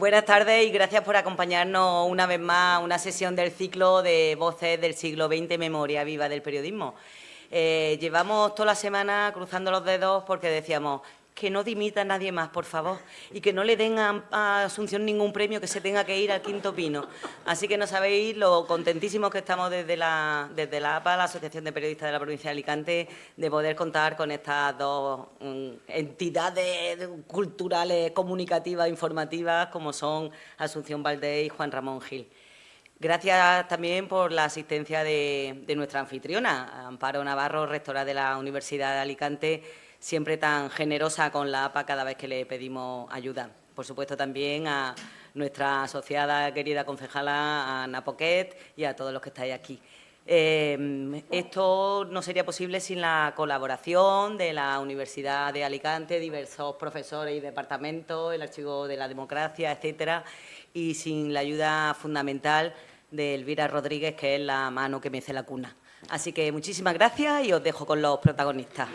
Buenas tardes y gracias por acompañarnos una vez más a una sesión del ciclo de Voces del siglo XX, Memoria Viva del Periodismo. Llevamos toda la semana cruzando los dedos porque decíamos que no dimita a nadie más, por favor, y que no le den a Asunción ningún premio, que se tenga que ir al Quinto Pino. Así que no sabéis lo contentísimos que estamos desde la APA, la Asociación de Periodistas de la Provincia de Alicante, de poder contar con estas dos entidades culturales, comunicativas, informativas, como son Asunción Valdés y Juan Ramón Gil. Gracias también por la asistencia de nuestra anfitriona, Amparo Navarro, rectora de la Universidad de Alicante, siempre tan generosa con la APA cada vez que le pedimos ayuda. Por supuesto, también a nuestra asociada querida concejala, Ana Poquet, y a todos los que estáis aquí. Esto no sería posible sin la colaboración de la Universidad de Alicante, diversos profesores y departamentos, el Archivo de la Democracia, etcétera, y sin la ayuda fundamental de Elvira Rodríguez, que es la mano que mece la cuna. Así que muchísimas gracias y os dejo con los protagonistas.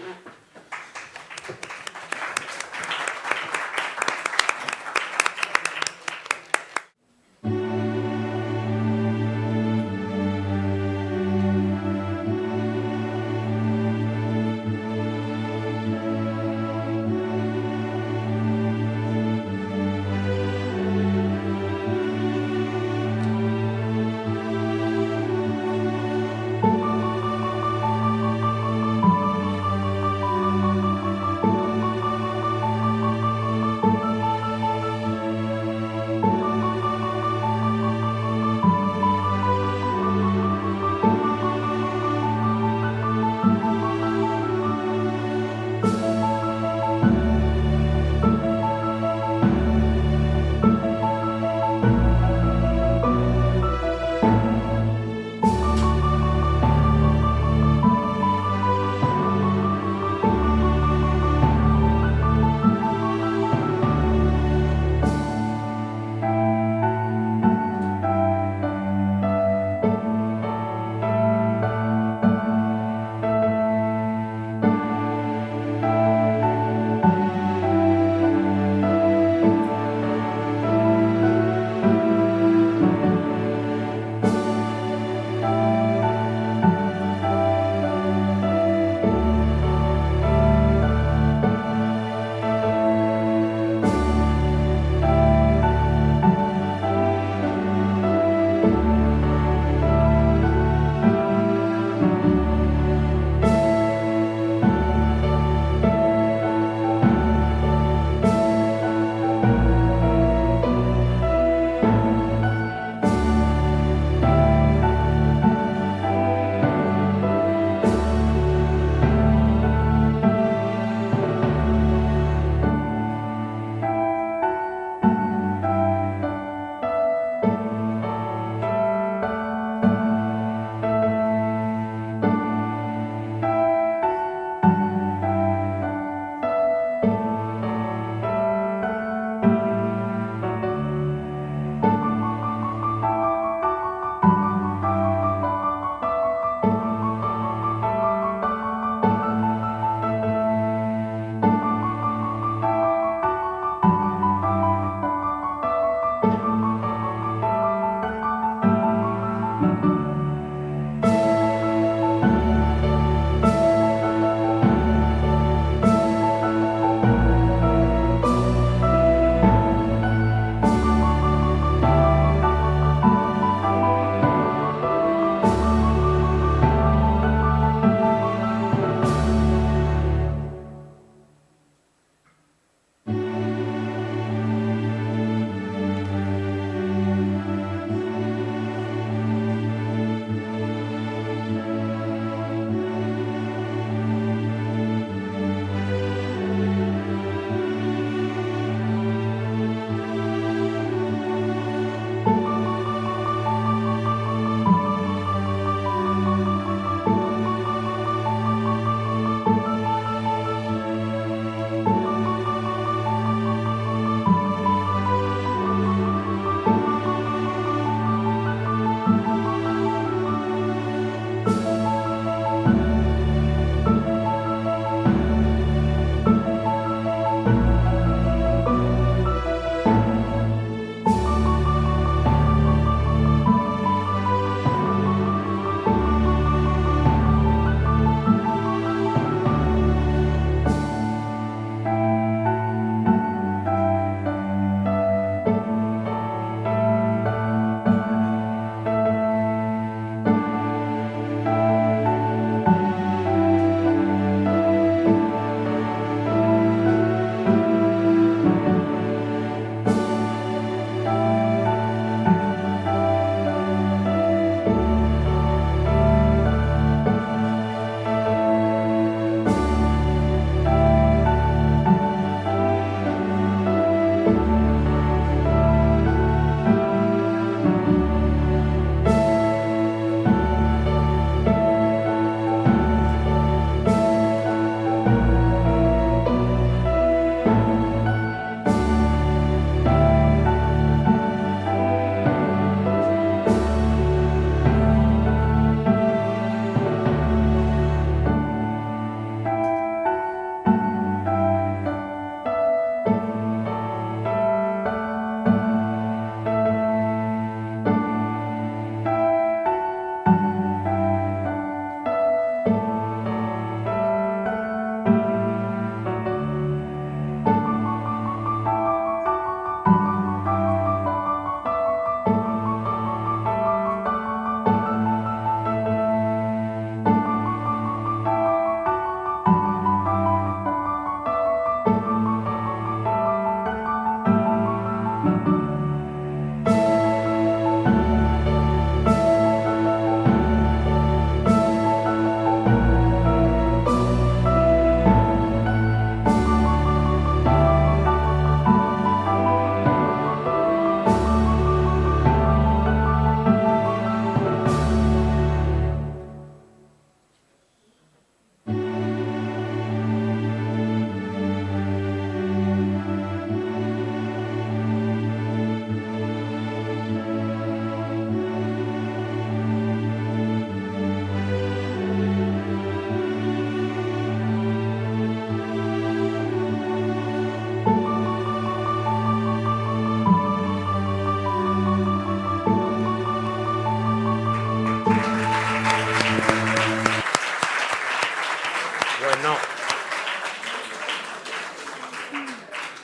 Bueno,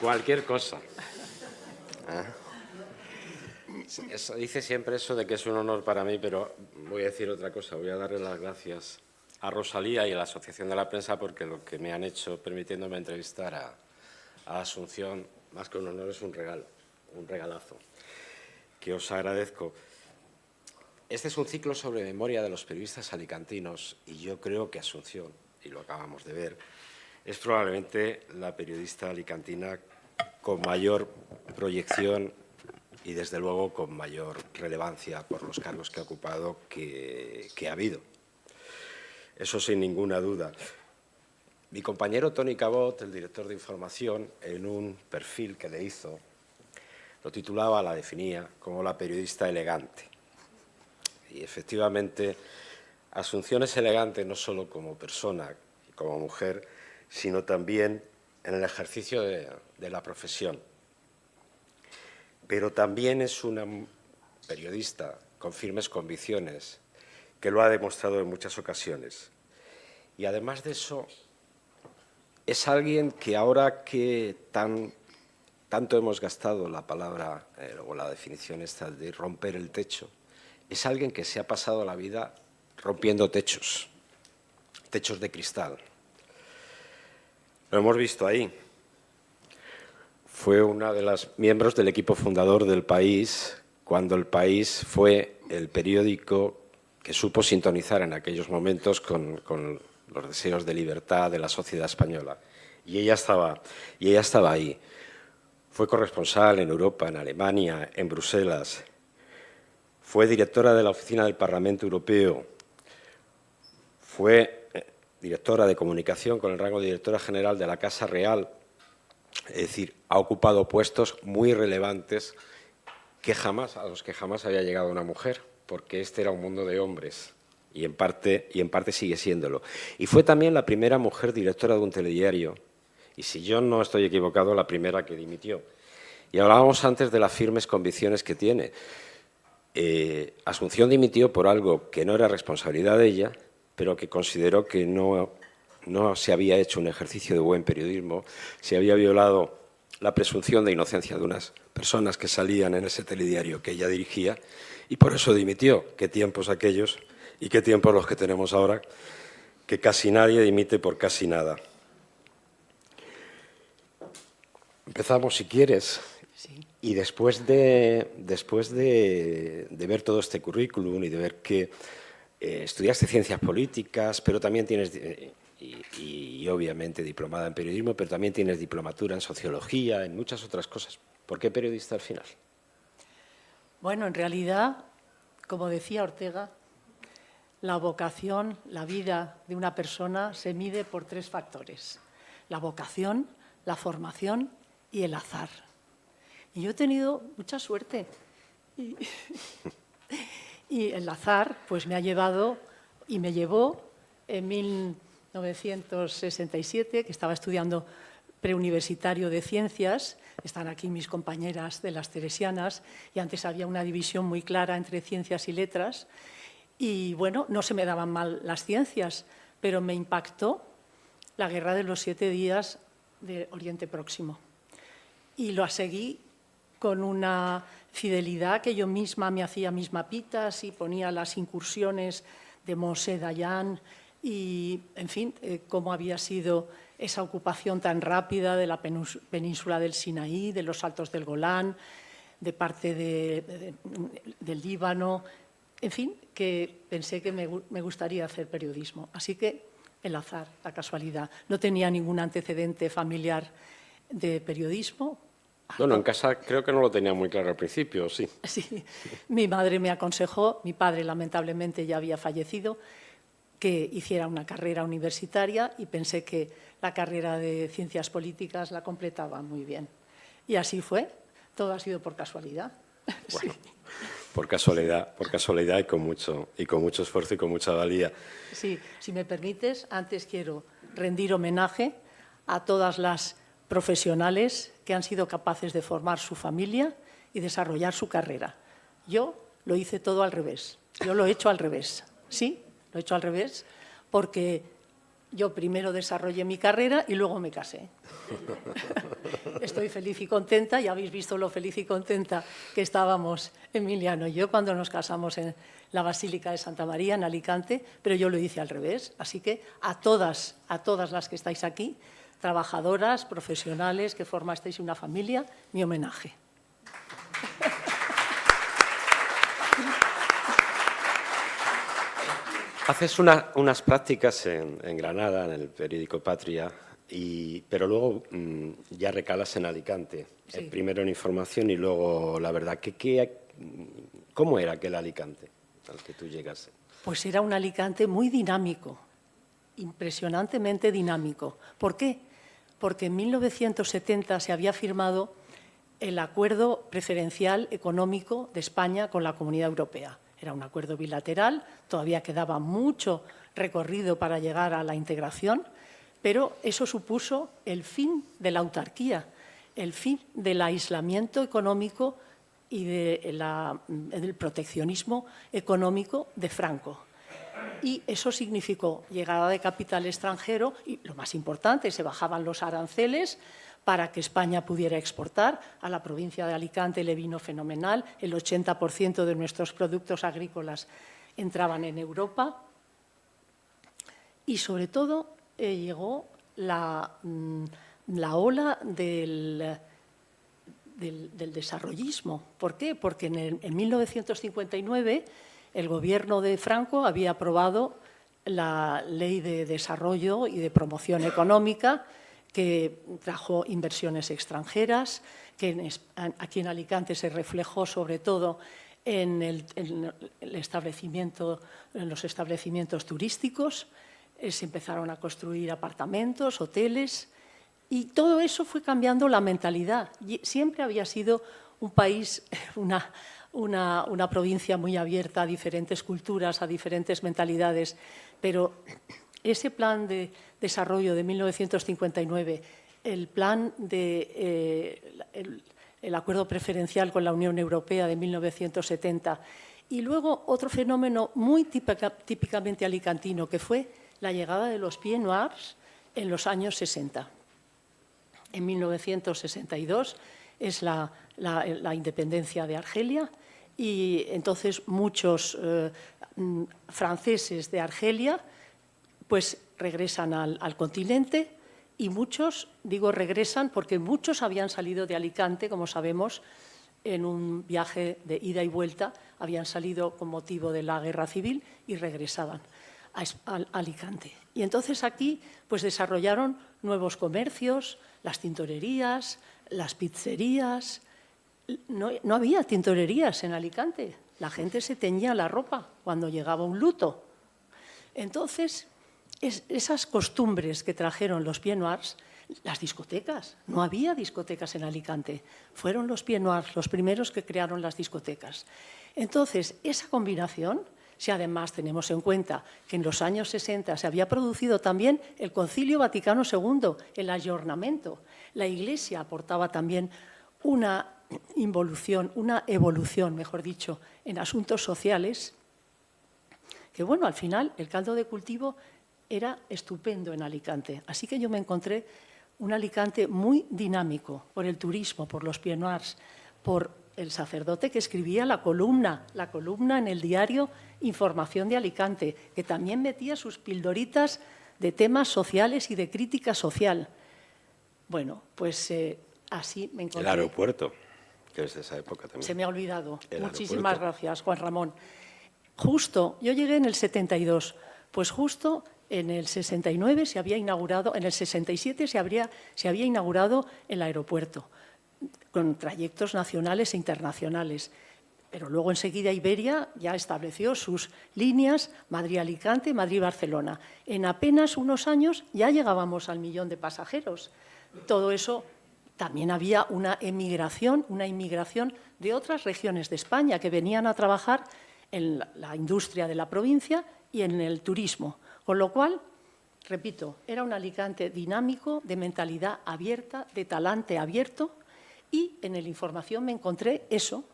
cualquier cosa. Dice siempre eso de que es un honor para mí, pero voy a decir otra cosa. Voy a darle las gracias a Rosalía y a la Asociación de la Prensa porque lo que me han hecho permitiéndome entrevistar a Asunción, más que un honor, es un regalo, un regalazo, que os agradezco. Este es un ciclo sobre memoria de los periodistas alicantinos y yo creo que Asunción, y lo acabamos de ver, es probablemente la periodista alicantina con mayor proyección y, desde luego, con mayor relevancia por los cargos que ha ocupado que ha habido. Eso sin ninguna duda. Mi compañero Toni Cabot, el director de información, en un perfil que le hizo, lo titulaba, la definía como la periodista elegante. Y efectivamente, Asunción es elegante no solo como persona y como mujer, sino también en el ejercicio de la profesión. Pero también es una periodista con firmes convicciones, que lo ha demostrado en muchas ocasiones. Y además de eso, es alguien que ahora que tanto hemos gastado la palabra o la definición esta de romper el techo, es alguien que se ha pasado la vida rompiendo techos, techos de cristal. Lo hemos visto ahí. Fue una de las miembros del equipo fundador del País, cuando El País fue el periódico que supo sintonizar en aquellos momentos con los deseos de libertad de la sociedad española. Y ella estaba ahí. Fue corresponsal en Europa, en Alemania, en Bruselas. Fue directora de la Oficina del Parlamento Europeo. Fue directora de comunicación con el rango de directora general de la Casa Real. Es decir, ha ocupado puestos muy relevantes a los que jamás había llegado una mujer, porque este era un mundo de hombres y en parte sigue siéndolo. Y fue también la primera mujer directora de un telediario, y si yo no estoy equivocado, la primera que dimitió. Y hablábamos antes de las firmes convicciones que tiene. Asunción dimitió por algo que no era responsabilidad de ella, pero que consideró que no se había hecho un ejercicio de buen periodismo, se había violado la presunción de inocencia de unas personas que salían en ese telediario que ella dirigía, y por eso dimitió. Qué tiempos aquellos y qué tiempos los que tenemos ahora, que casi nadie dimite por casi nada. Empezamos, si quieres. Sí. Y después de ver todo este currículum y de ver que estudiaste ciencias políticas, pero también tienes, y obviamente diplomada en periodismo, pero también tienes diplomatura en sociología, en muchas otras cosas. ¿Por qué periodista al final? Bueno, en realidad, como decía Ortega, la vocación, la vida de una persona se mide por 3 factores: la vocación, la formación y el azar. Y yo he tenido mucha suerte. Y el azar pues me ha llevado y me llevó en 1967, que estaba estudiando preuniversitario de ciencias. Están aquí mis compañeras de las Teresianas, y antes había una división muy clara entre ciencias y letras. Y bueno, no se me daban mal las ciencias, pero me impactó la guerra de los 7 días de Oriente Próximo. Y lo seguí con una fidelidad que yo misma me hacía mis mapitas y ponía las incursiones de Moshe Dayan y, en fin, cómo había sido esa ocupación tan rápida de la península del Sinaí, de los Altos del Golán, de parte del Líbano. En fin, que pensé que me gustaría hacer periodismo. Así que el azar, la casualidad. No tenía ningún antecedente familiar de periodismo. Bueno, en casa creo que no lo tenía muy claro al principio, ¿sí? Sí, mi madre me aconsejó, mi padre lamentablemente ya había fallecido, que hiciera una carrera universitaria, y pensé que la carrera de Ciencias Políticas la completaba muy bien. Y así fue, todo ha sido por casualidad. Bueno, sí. por casualidad y con mucho esfuerzo y con mucha valía. Sí, si me permites, antes quiero rendir homenaje a todas las profesionales que han sido capaces de formar su familia y desarrollar su carrera. Yo lo hice todo al revés. Yo lo he hecho al revés. Sí, lo he hecho al revés porque Yo primero desarrollé mi carrera y luego me casé. Estoy feliz y contenta, ya habéis visto lo feliz y contenta que estábamos Emiliano y yo cuando nos casamos en la Basílica de Santa María, en Alicante, pero yo lo hice al revés. Así que a todas las que estáis aquí, trabajadoras, profesionales, que formasteis una familia, mi homenaje. Haces unas prácticas en Granada, en el periódico Patria, pero luego ya recalas en Alicante. Sí. Primero en Información y luego La Verdad. ¿Cómo era aquel Alicante al que tú llegaste? Pues era un Alicante muy dinámico, impresionantemente dinámico. ¿Por qué? Porque en 1970 se había firmado el acuerdo preferencial económico de España con la Comunidad Europea. Era un acuerdo bilateral, todavía quedaba mucho recorrido para llegar a la integración, pero eso supuso el fin de la autarquía, el fin del aislamiento económico y del proteccionismo económico de Franco. Y eso significó llegada de capital extranjero y, lo más importante, se bajaban los aranceles para que España pudiera exportar. A la provincia de Alicante le vino fenomenal, el 80% de nuestros productos agrícolas entraban en Europa y, sobre todo, llegó la ola del desarrollismo. ¿Por qué? Porque en 1959 el gobierno de Franco había aprobado la Ley de Desarrollo y de Promoción Económica, que trajo inversiones extranjeras, que aquí en Alicante se reflejó sobre todo en los establecimientos turísticos. Se empezaron a construir apartamentos, hoteles, y todo eso fue cambiando la mentalidad. Siempre había sido un país, una provincia muy abierta a diferentes culturas, a diferentes mentalidades, pero ese plan de desarrollo de 1959, el plan el acuerdo preferencial con la Unión Europea de 1970 y luego otro fenómeno muy típicamente alicantino, que fue la llegada de los Pieds Noirs en los años 60. En 1962 es la independencia de Argelia y entonces muchos franceses de Argelia pues regresan al continente y muchos, digo regresan porque muchos habían salido de Alicante, como sabemos, en un viaje de ida y vuelta, habían salido con motivo de la guerra civil y regresaban a Alicante. Y entonces aquí pues desarrollaron nuevos comercios, las tintorerías, las pizzerías. No había tintorerías en Alicante, la gente se teñía la ropa cuando llegaba un luto. Entonces, esas costumbres que trajeron los Pieds Noirs, las discotecas, no había discotecas en Alicante, fueron los Pieds Noirs los primeros que crearon las discotecas. Entonces, esa combinación, si además tenemos en cuenta que en los años 60 se había producido también el Concilio Vaticano II, el ayornamiento, la Iglesia aportaba también una evolución, mejor dicho, en asuntos sociales, que bueno, al final el caldo de cultivo era estupendo en Alicante. Así que yo me encontré un Alicante muy dinámico por el turismo, por los Pieds Noirs, por el sacerdote que escribía la columna en el diario Información de Alicante, que también metía sus pildoritas de temas sociales y de crítica social. Bueno, pues así me encontré. El aeropuerto, que es de esa época también. Se me ha olvidado. El Muchísimas aeropuerto. Gracias, Juan Ramón. Justo, yo llegué en el 72, pues justo en el 69 se había inaugurado, en el 67 se había inaugurado el aeropuerto, con trayectos nacionales e internacionales. Pero luego enseguida Iberia ya estableció sus líneas Madrid-Alicante, Madrid-Barcelona. En apenas unos años ya llegábamos al 1 millón de pasajeros. Todo eso, también había una inmigración de otras regiones de España que venían a trabajar en la industria de la provincia y en el turismo. Con lo cual, repito, era un Alicante dinámico, de mentalidad abierta, de talante abierto, y en el Información me encontré eso,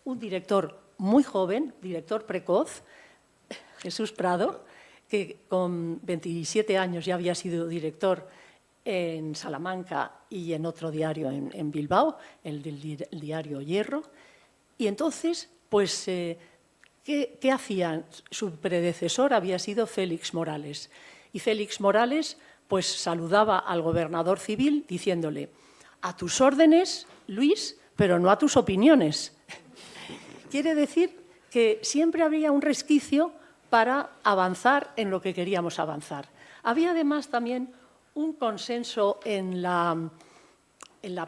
un director muy joven, director precoz, Jesús Prado, que con 27 años ya había sido director en Salamanca y en otro diario en Bilbao, el diario Hierro. Y entonces, pues, ¿qué hacían? Su predecesor había sido Félix Morales. Y Félix Morales, pues, saludaba al gobernador civil diciéndole: a tus órdenes, Luis, pero no a tus opiniones. Quiere decir que siempre había un resquicio para avanzar en lo que queríamos avanzar. Había además también un consenso en la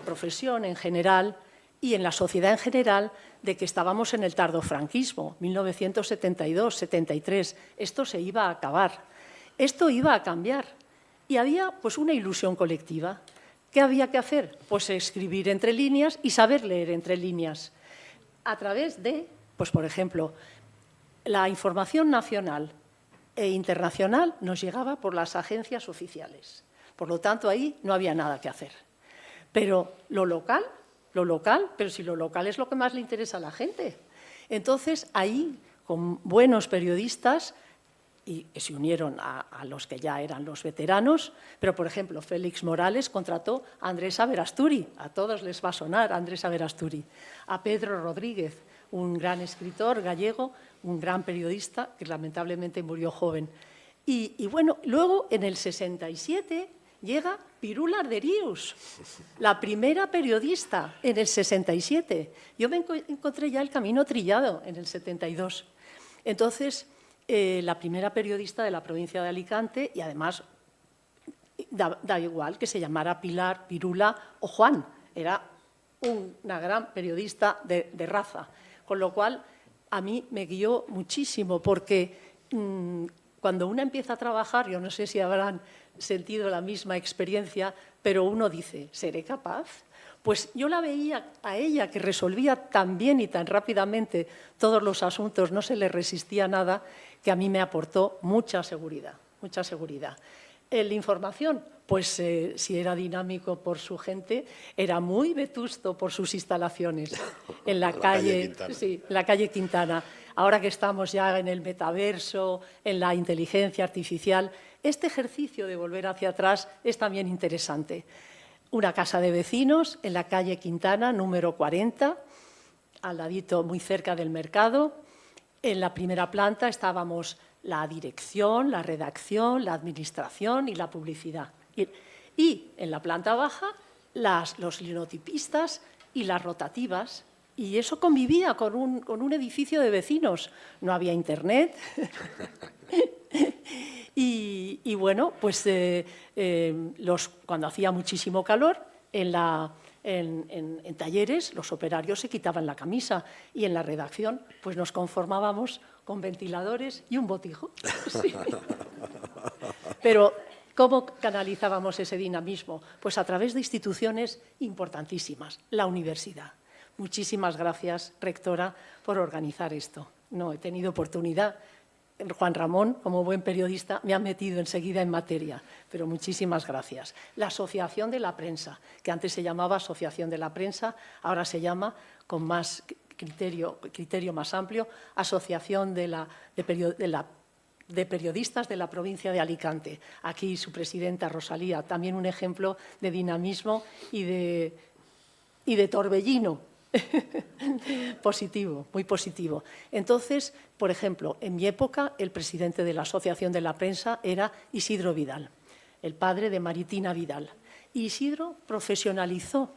profesión en general y en la sociedad en general de que estábamos en el tardofranquismo, 1972-73. Esto se iba a acabar, esto iba a cambiar. Y había pues una ilusión colectiva. ¿Qué había que hacer? Pues escribir entre líneas y saber leer entre líneas. A través de, pues por ejemplo, la información nacional e internacional nos llegaba por las agencias oficiales. Por lo tanto, ahí no había nada que hacer. Pero lo local, pero si lo local es lo que más le interesa a la gente. Entonces, ahí, con buenos periodistas, y que se unieron a los que ya eran los veteranos, pero, por ejemplo, Félix Morales contrató a Andrés Aberasturi, a todos les va a sonar Andrés Aberasturi, a Pedro Rodríguez, un gran escritor gallego, un gran periodista que lamentablemente murió joven. Y bueno, luego en el 67 llega Pirula Arderius, la primera periodista en el 67. Yo me encontré ya el camino trillado en el 72. Entonces, la primera periodista de la provincia de Alicante, y además da igual que se llamara Pilar, Pirula o Juan, era una gran periodista de raza, con lo cual a mí me guió muchísimo porque cuando uno empieza a trabajar, yo no sé si habrán sentido la misma experiencia, pero uno dice, ¿seré capaz? Pues yo la veía a ella que resolvía tan bien y tan rápidamente todos los asuntos, no se le resistía nada, que a mí me aportó mucha seguridad, mucha seguridad. La información, pues si era dinámico por su gente, era muy vetusto por sus instalaciones en la calle Quintana. Ahora que estamos ya en el metaverso, en la inteligencia artificial, este ejercicio de volver hacia atrás es también interesante. Una casa de vecinos en la calle Quintana, número 40, al ladito, muy cerca del mercado. En la primera planta estábamos la dirección, la redacción, la administración y la publicidad. Y en la planta baja, los linotipistas y las rotativas. Y eso convivía con un edificio de vecinos. No había internet. Y bueno, pues cuando hacía muchísimo calor, en talleres los operarios se quitaban la camisa y en la redacción pues nos conformábamos con ventiladores y un botijo. Sí. Pero ¿cómo canalizábamos ese dinamismo? Pues a través de instituciones importantísimas, la universidad. Muchísimas gracias, rectora, por organizar esto. No he tenido oportunidad. Juan Ramón, como buen periodista, me ha metido enseguida en materia, pero muchísimas gracias. La Asociación de la Prensa, que antes se llamaba Asociación de la Prensa, ahora se llama, con más criterio más amplio, Asociación de Periodistas de la provincia de Alicante. Aquí su presidenta, Rosalía, también un ejemplo de dinamismo y de torbellino. Positivo, muy positivo. Entonces, por ejemplo, en mi época, el presidente de la Asociación de la Prensa era Isidro Vidal, el padre de Maritina Vidal. Y Isidro profesionalizó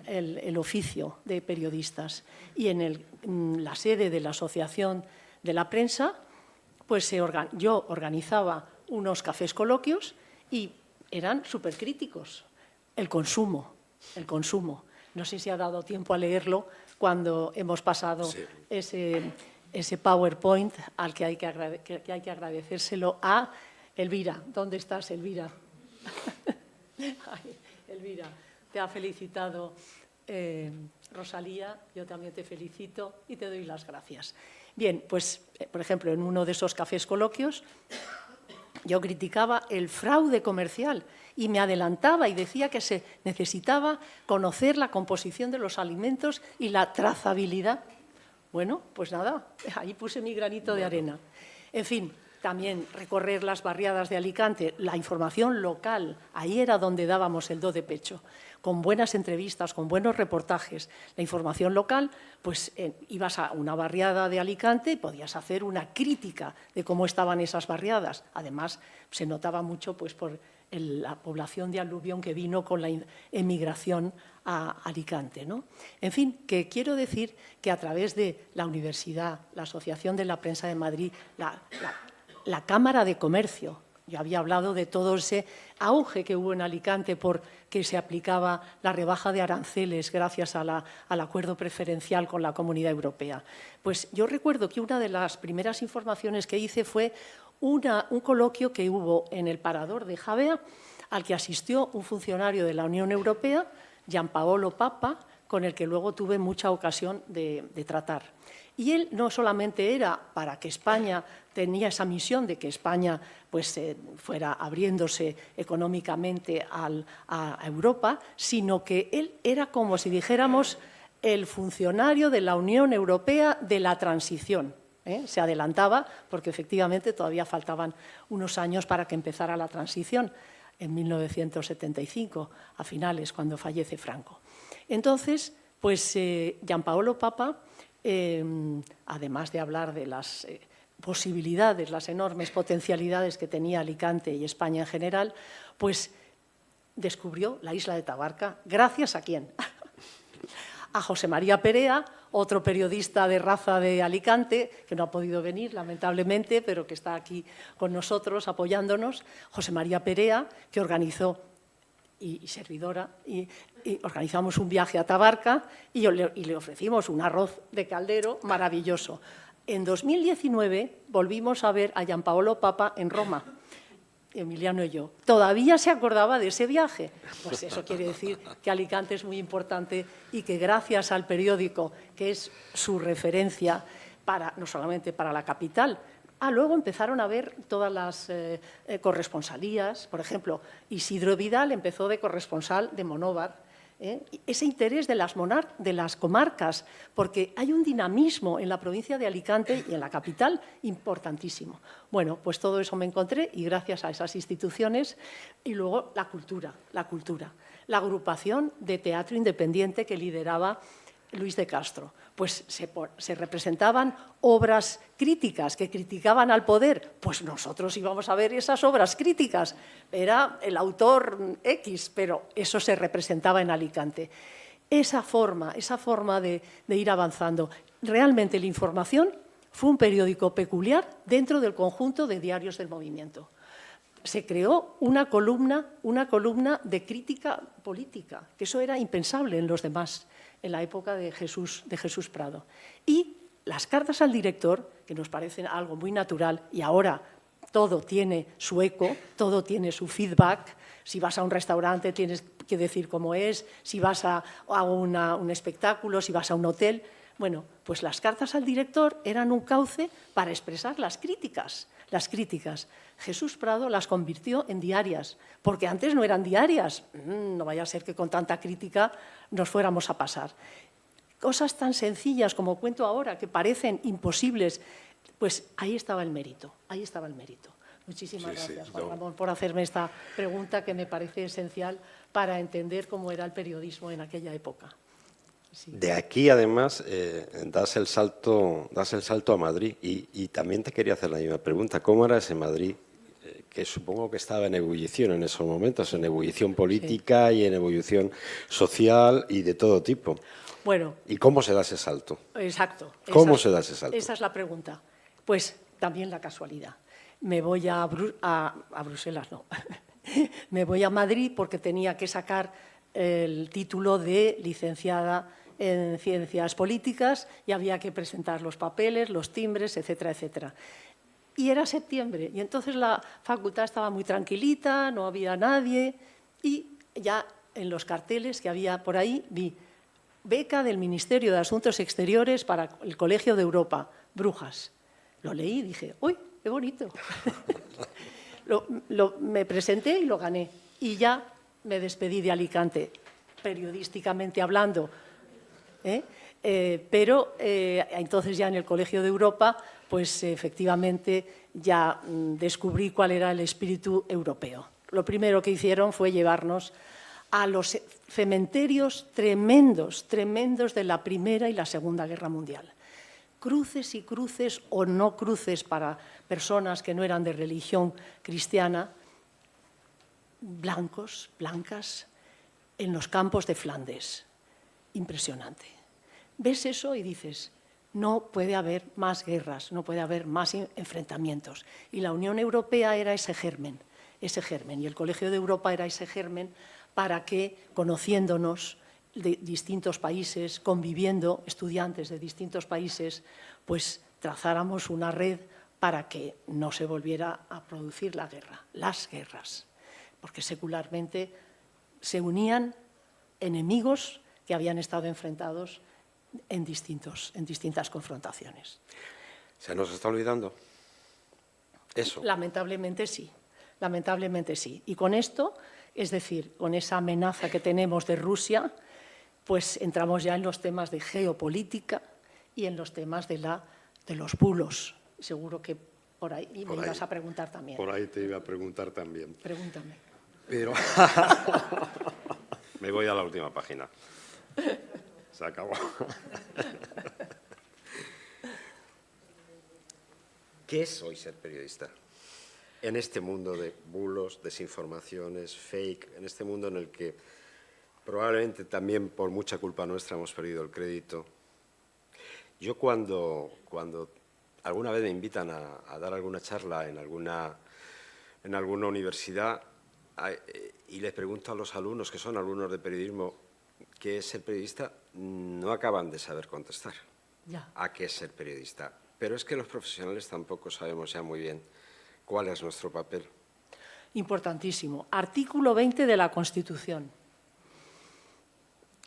el oficio de periodistas. Y en la sede de la Asociación de la Prensa, pues yo organizaba unos cafés coloquios y eran supercríticos. El consumo. No sé si ha dado tiempo a leerlo cuando hemos pasado sí. ese PowerPoint al que hay que agradecérselo a Elvira. ¿Dónde estás, Elvira? Ay, Elvira, te ha felicitado Rosalía, yo también te felicito y te doy las gracias. Bien, pues, por ejemplo, en uno de esos cafés coloquios yo criticaba el fraude comercial y me adelantaba y decía que se necesitaba conocer la composición de los alimentos y la trazabilidad. Bueno, pues nada, ahí puse mi granito de arena. En fin, también recorrer las barriadas de Alicante, la información local, ahí era donde dábamos el do de pecho, con buenas entrevistas, con buenos reportajes. La información local, pues ibas a una barriada de Alicante y podías hacer una crítica de cómo estaban esas barriadas. Además, se notaba mucho pues, por la población de aluvión que vino con la emigración a Alicante, ¿no? En fin, que quiero decir que a través de la Universidad, la Asociación de la Prensa de Madrid, la Cámara de Comercio, yo había hablado de todo ese auge que hubo en Alicante porque se aplicaba la rebaja de aranceles gracias al acuerdo preferencial con la Comunidad Europea. Pues yo recuerdo que una de las primeras informaciones que hice fue un coloquio que hubo en el Parador de Javea, al que asistió un funcionario de la Unión Europea, Gianpaolo Papa, con el que luego tuve mucha ocasión de tratar. Y él no solamente era para que España tenía esa misión de que España pues, fuera abriéndose económicamente a Europa, sino que él era como si dijéramos el funcionario de la Unión Europea de la transición. Se adelantaba porque efectivamente todavía faltaban unos años para que empezara la transición en 1975, a finales, cuando fallece Franco. Entonces, pues Gianpaolo Papa, además de hablar de las posibilidades, las enormes potencialidades que tenía Alicante y España en general, pues descubrió la isla de Tabarca. ¿Gracias a quién? A José María Perea, otro periodista de raza de Alicante, que no ha podido venir, lamentablemente, pero que está aquí con nosotros apoyándonos. José María Perea, que organizó, y servidora, y organizamos un viaje a Tabarca y le ofrecimos un arroz de caldero maravilloso. En 2019 volvimos a ver a Gianpaolo Papa en Roma, Emiliano y yo. Todavía se acordaba de ese viaje. Pues eso quiere decir que Alicante es muy importante y que gracias al periódico, que es su referencia no solamente para la capital, luego empezaron a ver todas las corresponsalías. Por ejemplo, Isidro Vidal empezó de corresponsal de Monóvar. Ese interés de las comarcas, porque hay un dinamismo en la provincia de Alicante y en la capital importantísimo. Bueno, pues todo eso me encontré y gracias a esas instituciones. Y luego la cultura. La agrupación de teatro independiente que lideraba Luis de Castro. Pues se representaban obras críticas que criticaban al poder. Pues nosotros íbamos a ver esas obras críticas. Era el autor X, pero eso se representaba en Alicante. Esa forma de ir avanzando. Realmente La Información fue un periódico peculiar dentro del conjunto de diarios del movimiento. Se creó una columna de crítica política, que eso era impensable en los demás, en la época de Jesús Prado. Y las cartas al director, que nos parecen algo muy natural, y ahora todo tiene su eco, todo tiene su feedback. Si vas a un restaurante tienes que decir cómo es, si vas a un espectáculo, si vas a un hotel. Bueno, pues las cartas al director eran un cauce para expresar las críticas. Jesús Prado las convirtió en diarias, porque antes no eran diarias. No vaya a ser que con tanta crítica nos fuéramos a pasar. Cosas tan sencillas como cuento ahora, que parecen imposibles, pues ahí estaba el mérito. Muchísimas gracias, Juan Ramón, por hacerme esta pregunta que me parece esencial para entender cómo era el periodismo en aquella época. Sí. De aquí, además, das el salto a Madrid y también te quería hacer la misma pregunta. ¿Cómo era ese Madrid que supongo que estaba en ebullición en esos momentos, en ebullición política y en ebullición social y de todo tipo? Bueno. ¿Y cómo se da ese salto? Exacto. ¿Cómo se da ese salto? Esa es la pregunta. Pues también la casualidad. Me voy a Bruselas, no. Me voy a Madrid porque tenía que sacar el título de licenciada en Ciencias Políticas y había que presentar los papeles, los timbres, etcétera, etcétera. Y era septiembre y entonces la facultad estaba muy tranquilita, no había nadie y ya en los carteles que había por ahí vi beca del Ministerio de Asuntos Exteriores para el Colegio de Europa, Brujas. Lo leí y dije, ¡uy, qué bonito! Me presenté y lo gané y ya me despedí de Alicante, periodísticamente hablando. Pero entonces ya en el Colegio de Europa pues efectivamente ya descubrí cuál era el espíritu europeo. Lo primero que hicieron fue llevarnos a los cementerios tremendos de la Primera y la Segunda Guerra Mundial. Cruces y cruces o no cruces para personas que no eran de religión cristiana, blancos, blancas, en los campos de Flandes. Impresionante. Ves eso y dices, no puede haber más guerras, no puede haber más enfrentamientos. Y la Unión Europea era ese germen, y el Colegio de Europa era ese germen para que, conociéndonos de distintos países, conviviendo estudiantes de distintos países, pues trazáramos una red para que no se volviera a producir la guerra, las guerras, porque secularmente se unían enemigos que habían estado enfrentados en distintas confrontaciones. ¿Se nos está olvidando eso? Lamentablemente sí. Y con esto, es decir, con esa amenaza que tenemos de Rusia, pues entramos ya en los temas de geopolítica y en los temas de los bulos. Seguro que por ahí me ibas a preguntar también. Por ahí te iba a preguntar también. Pregúntame. Pero me voy a la última página. Se acabó. ¿Qué es hoy ser periodista? En este mundo de bulos, desinformaciones, fake, en este mundo en el que probablemente también por mucha culpa nuestra hemos perdido el crédito. Yo cuando alguna vez me invitan a dar alguna charla en alguna universidad y les pregunto a los alumnos, que son alumnos de periodismo, ¿qué es ser periodista? No acaban de saber contestar a qué es ser periodista. Pero es que los profesionales tampoco sabemos ya muy bien cuál es nuestro papel. Importantísimo. Artículo 20 de la Constitución.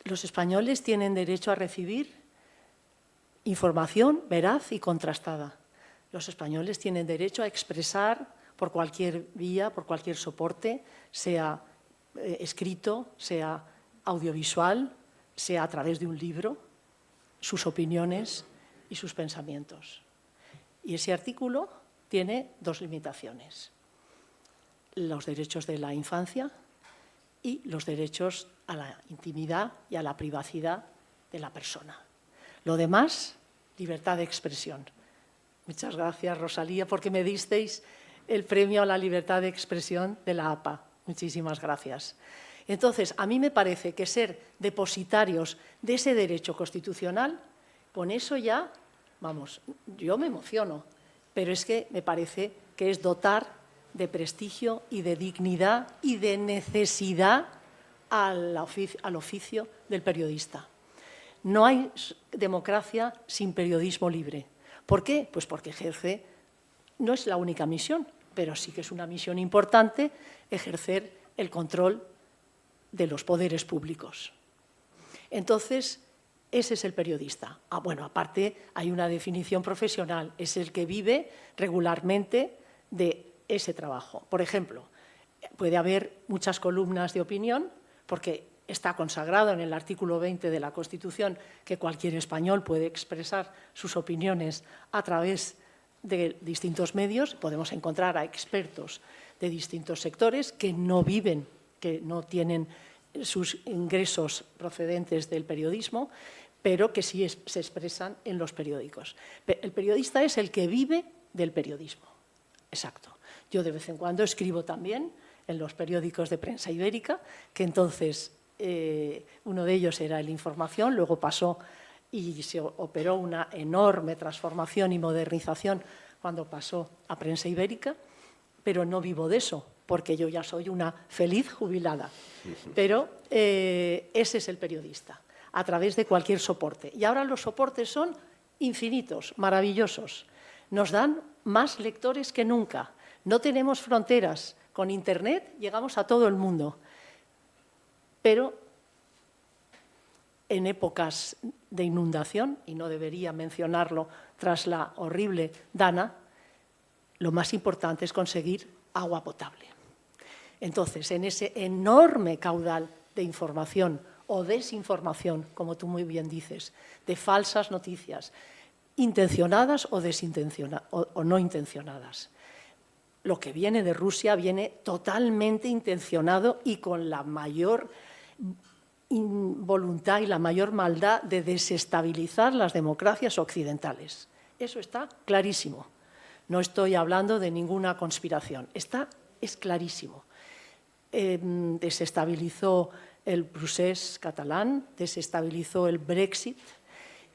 Los españoles tienen derecho a recibir información veraz y contrastada. Los españoles tienen derecho a expresar por cualquier vía, por cualquier soporte, sea escrito, sea audiovisual, sea a través de un libro, sus opiniones y sus pensamientos. Y ese artículo tiene dos limitaciones: los derechos de la infancia y los derechos a la intimidad y a la privacidad de la persona. Lo demás, libertad de expresión. Muchas gracias, Rosalía, porque me disteis el premio a la libertad de expresión de la APA. Muchísimas gracias. Entonces, a mí me parece que ser depositarios de ese derecho constitucional, con eso ya, vamos, yo me emociono, pero es que me parece que es dotar de prestigio y de dignidad y de necesidad al oficio del periodista. No hay democracia sin periodismo libre. ¿Por qué? Pues porque ejerce, no es la única misión, pero sí que es una misión importante, ejercer el control de los poderes públicos. Entonces, ese es el periodista. Bueno, aparte hay una definición profesional, es el que vive regularmente de ese trabajo. Por ejemplo, puede haber muchas columnas de opinión, porque está consagrado en el artículo 20 de la Constitución que cualquier español puede expresar sus opiniones a través de distintos medios. Podemos encontrar a expertos de distintos sectores que no viven, que no tienen sus ingresos procedentes del periodismo, pero que sí se expresan en los periódicos. El periodista es el que vive del periodismo. Exacto. Yo de vez en cuando escribo también en los periódicos de prensa ibérica, que entonces uno de ellos era El Información, luego pasó y se operó una enorme transformación y modernización cuando pasó a prensa ibérica, pero no vivo de eso, porque yo ya soy una feliz jubilada. Pero ese es el periodista, a través de cualquier soporte. Y ahora los soportes son infinitos, maravillosos. Nos dan más lectores que nunca. No tenemos fronteras. Con Internet llegamos a todo el mundo. Pero en épocas de inundación, y no debería mencionarlo tras la horrible Dana, lo más importante es conseguir agua potable. Entonces, en ese enorme caudal de información o desinformación, como tú muy bien dices, de falsas noticias, intencionadas o no intencionadas. Lo que viene de Rusia viene totalmente intencionado y con la mayor voluntad y la mayor maldad de desestabilizar las democracias occidentales. Eso está clarísimo. No estoy hablando de ninguna conspiración. Es clarísimo. Desestabilizó el procés catalán, desestabilizó el Brexit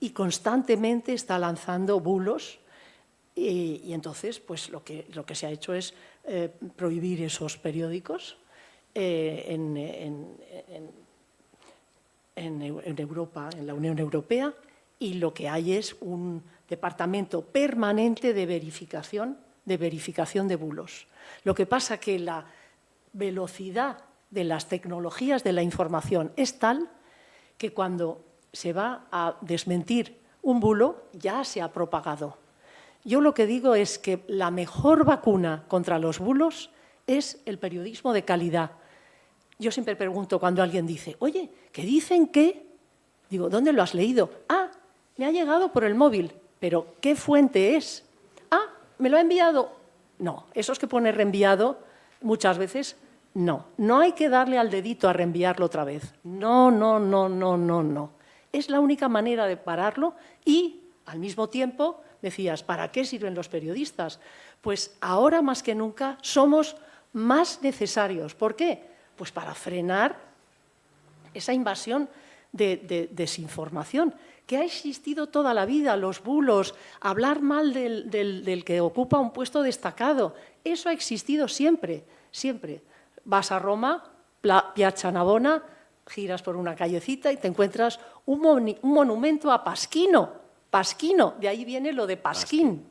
y constantemente está lanzando bulos. Y entonces, pues lo que se ha hecho es prohibir esos periódicos en Europa, en la Unión Europea, y lo que hay es un departamento permanente de verificación de bulos. Lo que pasa que la velocidad de las tecnologías de la información es tal que cuando se va a desmentir un bulo ya se ha propagado. Yo lo que digo es que la mejor vacuna contra los bulos es el periodismo de calidad. Yo siempre pregunto cuando alguien dice, oye, ¿qué dicen qué? Digo, ¿dónde lo has leído? Ah, me ha llegado por el móvil, pero ¿qué fuente es? Ah, ¿me lo ha enviado? No, esos que pone reenviado muchas veces no. No hay que darle al dedito a reenviarlo otra vez. No. Es la única manera de pararlo y, al mismo tiempo, decías, ¿para qué sirven los periodistas? Pues ahora más que nunca somos más necesarios. ¿Por qué? Pues para frenar esa invasión de desinformación que ha existido toda la vida, los bulos, hablar mal del que ocupa un puesto destacado. Eso ha existido siempre, siempre. Vas a Roma, Piazza Navona, giras por una callecita y te encuentras un monumento a Pasquino. Pasquino, de ahí viene lo de Pasquín.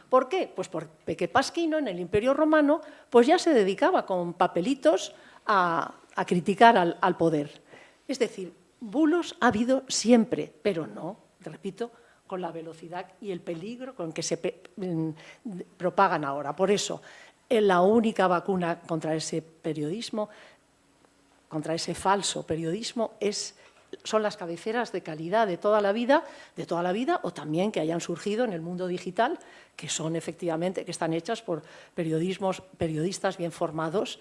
¿Por qué? Pues porque Pasquino en el Imperio Romano pues ya se dedicaba con papelitos a criticar al poder. Es decir, bulos ha habido siempre, pero no, repito, con la velocidad y el peligro con que se propagan ahora. Por eso, la única vacuna contra ese periodismo, contra ese falso periodismo, son las cabeceras de calidad de toda la vida, o también que hayan surgido en el mundo digital, que son efectivamente, que están hechas por periodistas bien formados,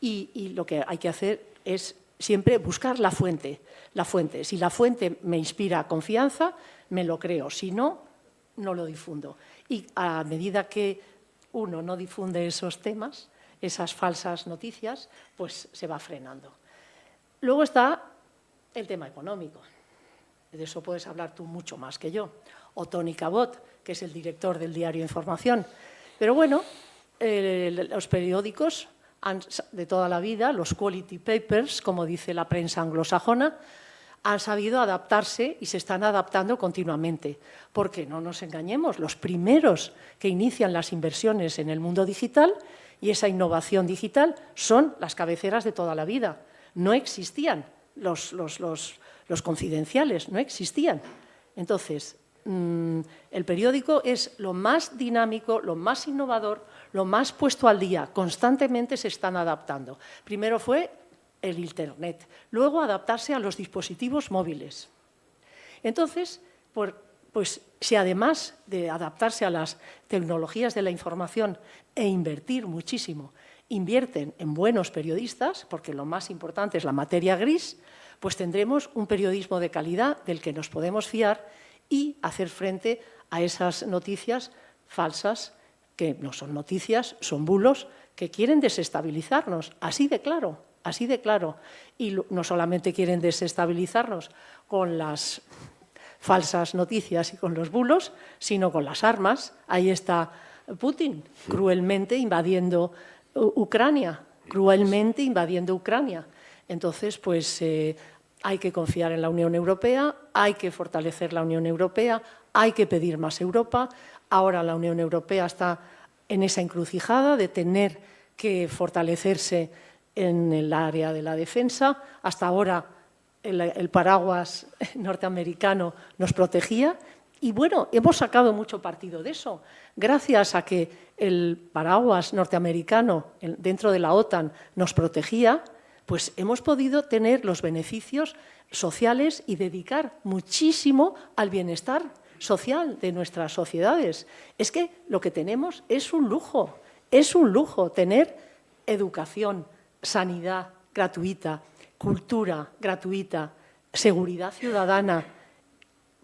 y lo que hay que hacer es siempre buscar la fuente. Si la fuente me inspira confianza, me lo creo, si no, no lo difundo. Y a medida que uno no difunde esos temas, esas falsas noticias, pues se va frenando. Luego está el tema económico. De eso puedes hablar tú mucho más que yo. O Tony Cabot, que es el director del diario Información. Pero bueno, los periódicos de toda la vida, los quality papers, como dice la prensa anglosajona, han sabido adaptarse y se están adaptando continuamente. Porque no nos engañemos, los primeros que inician las inversiones en el mundo digital y esa innovación digital son las cabeceras de toda la vida. No existían. Los confidenciales no existían. Entonces, el periódico es lo más dinámico, lo más innovador, lo más puesto al día. Constantemente se están adaptando. Primero fue el Internet, luego adaptarse a los dispositivos móviles. Entonces, pues si además de adaptarse a las tecnologías de la información e invertir muchísimo, invierten en buenos periodistas, porque lo más importante es la materia gris, pues tendremos un periodismo de calidad del que nos podemos fiar y hacer frente a esas noticias falsas, que no son noticias, son bulos, que quieren desestabilizarnos, así de claro. Y no solamente quieren desestabilizarnos con las falsas noticias y con los bulos, sino con las armas. Ahí está Putin, cruelmente invadiendo Ucrania. Entonces, pues hay que confiar en la Unión Europea, hay que fortalecer la Unión Europea, hay que pedir más Europa. Ahora la Unión Europea está en esa encrucijada de tener que fortalecerse en el área de la defensa. Hasta ahora el paraguas norteamericano nos protegía y, bueno, hemos sacado mucho partido de eso. Gracias a que el paraguas norteamericano dentro de la OTAN nos protegía, pues hemos podido tener los beneficios sociales y dedicar muchísimo al bienestar social de nuestras sociedades. Es que lo que tenemos es un lujo tener educación, sanidad gratuita, cultura gratuita, seguridad ciudadana,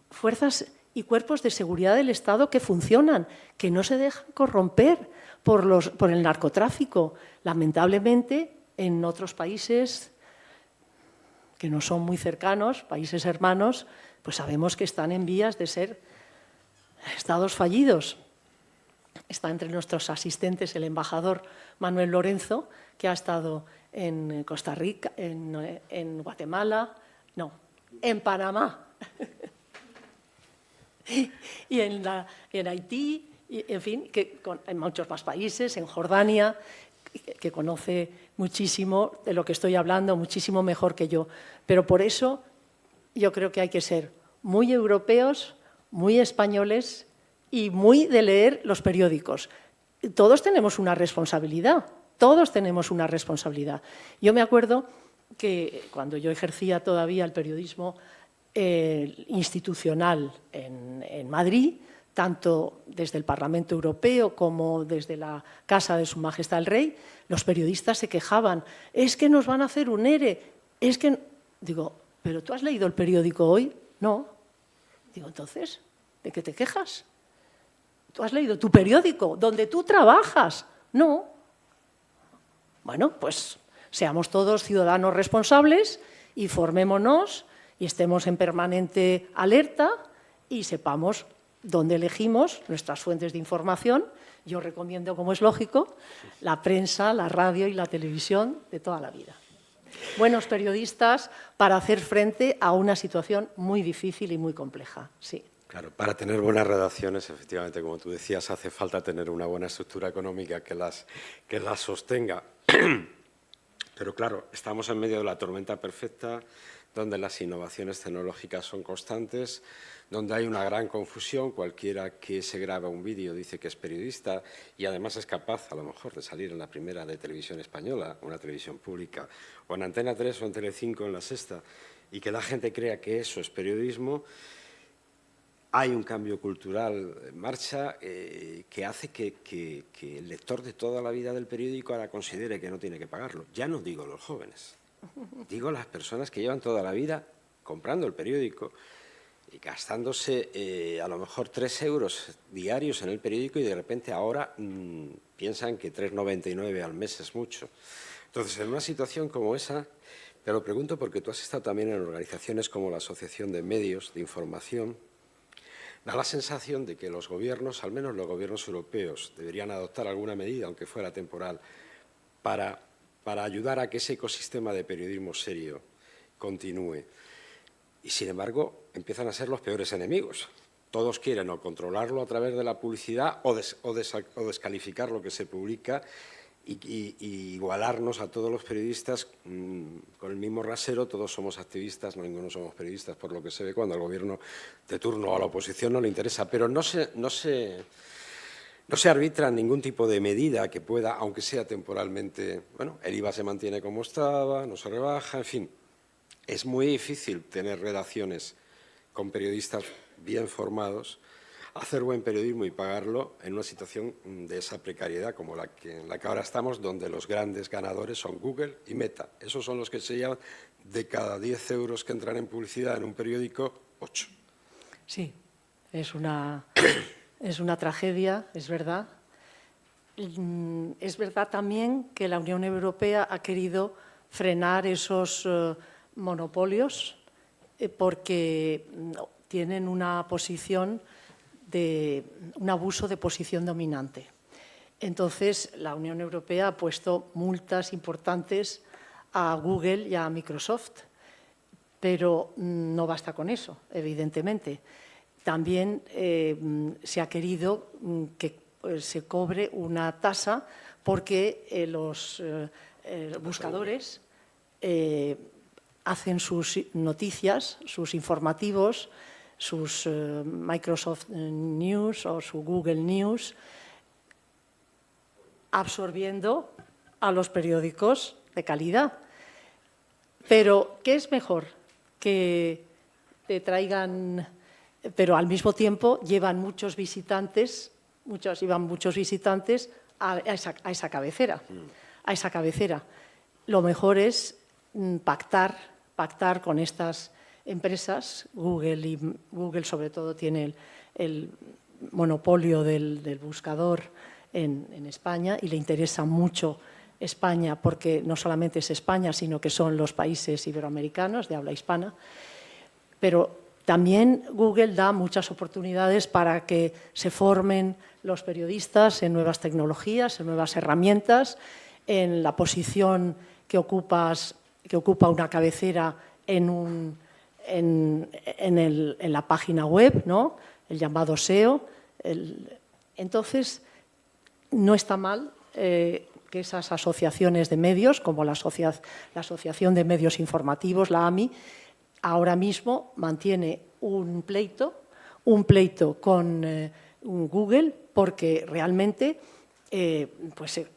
fuerzas y cuerpos de seguridad del Estado que funcionan, que no se dejan corromper por el narcotráfico. Lamentablemente, en otros países que no son muy cercanos, países hermanos, pues sabemos que están en vías de ser estados fallidos. Está entre nuestros asistentes el embajador Manuel Lorenzo, que ha estado en Costa Rica, en Guatemala, no, en Panamá, y en Haití, y, en fin, en muchos más países, en Jordania, que conoce muchísimo de lo que estoy hablando, muchísimo mejor que yo. Pero por eso yo creo que hay que ser muy europeos, muy españoles y muy de leer los periódicos. Todos tenemos una responsabilidad, todos tenemos una responsabilidad. Yo me acuerdo que cuando yo ejercía todavía el periodismo institucional en Madrid, tanto desde el Parlamento Europeo como desde la Casa de Su Majestad el Rey, los periodistas se quejaban. Es que nos van a hacer un ERE. Es que... Digo, ¿pero tú has leído el periódico hoy? No. Digo, entonces, ¿de qué te quejas? ¿Tú has leído tu periódico donde tú trabajas? No. Bueno, pues seamos todos ciudadanos responsables y formémonos y estemos en permanente alerta y sepamos dónde elegimos nuestras fuentes de información. Yo recomiendo, como es lógico, la prensa, la radio y la televisión de toda la vida. Buenos periodistas para hacer frente a una situación muy difícil y muy compleja, sí. Claro, para tener buenas redacciones, efectivamente, como tú decías, hace falta tener una buena estructura económica que las sostenga. Pero claro, estamos en medio de la tormenta perfecta, donde las innovaciones tecnológicas son constantes, donde hay una gran confusión. Cualquiera que se graba un vídeo dice que es periodista y además es capaz, a lo mejor, de salir en la primera de televisión española, una televisión pública, o en Antena 3 o en Telecinco en La Sexta, y que la gente crea que eso es periodismo. Hay un cambio cultural en marcha que hace que el lector de toda la vida del periódico ahora considere que no tiene que pagarlo. Ya no digo los jóvenes, digo las personas que llevan toda la vida comprando el periódico y gastándose a lo mejor 3 euros diarios en el periódico y de repente ahora piensan que 3,99 al mes es mucho. Entonces, en una situación como esa, te lo pregunto porque tú has estado también en organizaciones como la Asociación de Medios de Información. Da la sensación de que los gobiernos, al menos los gobiernos europeos, deberían adoptar alguna medida, aunque fuera temporal, para ayudar a que ese ecosistema de periodismo serio continúe. Y, sin embargo, empiezan a ser los peores enemigos. Todos quieren o controlarlo a través de la publicidad o descalificar lo que se publica y igualarnos a todos los periodistas con el mismo rasero. Todos somos activistas, no ninguno somos periodistas, por lo que se ve cuando al gobierno de turno o a la oposición no le interesa. Pero no se arbitra ningún tipo de medida que pueda, aunque sea temporalmente, bueno, el IVA se mantiene como estaba, no se rebaja, en fin. Es muy difícil tener redacciones con periodistas bien formados, hacer buen periodismo y pagarlo en una situación de esa precariedad como en la que ahora estamos, donde los grandes ganadores son Google y Meta. Esos son los que se llevan de cada 10 euros que entran en publicidad en un periódico, 8. Sí, es una tragedia, es verdad. Es verdad también que la Unión Europea ha querido frenar esos monopolios porque tienen una posición un abuso de posición dominante. Entonces, la Unión Europea ha puesto multas importantes a Google y a Microsoft, pero no basta con eso, evidentemente. También se ha querido que se cobre una tasa porque los buscadores hacen sus noticias, sus informativos, sus Microsoft News o su Google News, absorbiendo a los periódicos de calidad. Pero, ¿qué es mejor? ¿Que te traigan pero al mismo tiempo llevan muchos visitantes a esa cabecera. Lo mejor es pactar con estas empresas. Google sobre todo tiene el monopolio del buscador en España y le interesa mucho España porque no solamente es España, sino que son los países iberoamericanos de habla hispana. Pero también Google da muchas oportunidades para que se formen los periodistas en nuevas tecnologías, en nuevas herramientas, en la posición que ocupa una cabecera en la página web, ¿no? El llamado SEO. Entonces, no está mal que esas asociaciones de medios, como la Asociación de Medios Informativos, la AMI, ahora mismo mantiene un pleito con Google porque realmente,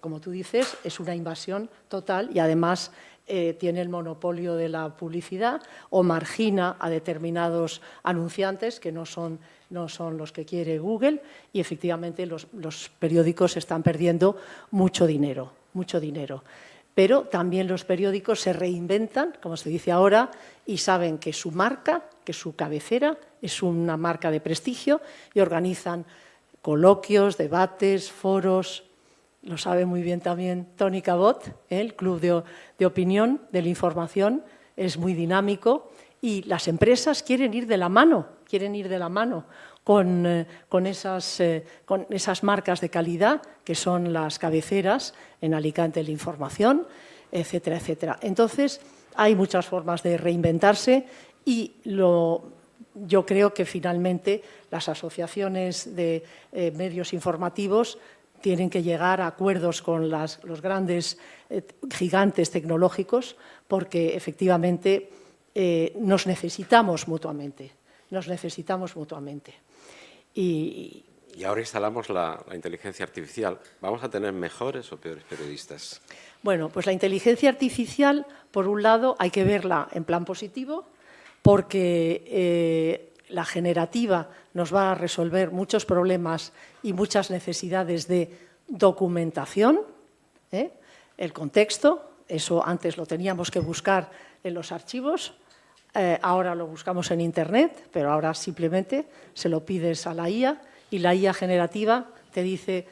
como tú dices, es una invasión total y además tiene el monopolio de la publicidad o margina a determinados anunciantes que no son los que quiere Google y efectivamente los periódicos están perdiendo mucho dinero. Pero también los periódicos se reinventan, como se dice ahora, y saben que su marca, que su cabecera es una marca de prestigio y organizan coloquios, debates, foros. Lo sabe muy bien también Tony Cabot, el Club de Opinión de la Información, es muy dinámico y las empresas quieren ir de la mano con esas marcas de calidad que son las cabeceras en Alicante la Información, etcétera, etcétera. Entonces, hay muchas formas de reinventarse y yo creo que finalmente las asociaciones de medios informativos tienen que llegar a acuerdos con los grandes gigantes tecnológicos porque efectivamente nos necesitamos mutuamente. Y ahora instalamos la inteligencia artificial. ¿Vamos a tener mejores o peores periodistas? Bueno, pues la inteligencia artificial, por un lado, hay que verla en plan positivo porque la generativa nos va a resolver muchos problemas y muchas necesidades de documentación. El contexto, eso antes lo teníamos que buscar en los archivos, ahora lo buscamos en Internet, pero ahora simplemente se lo pides a la IA y la IA generativa te dice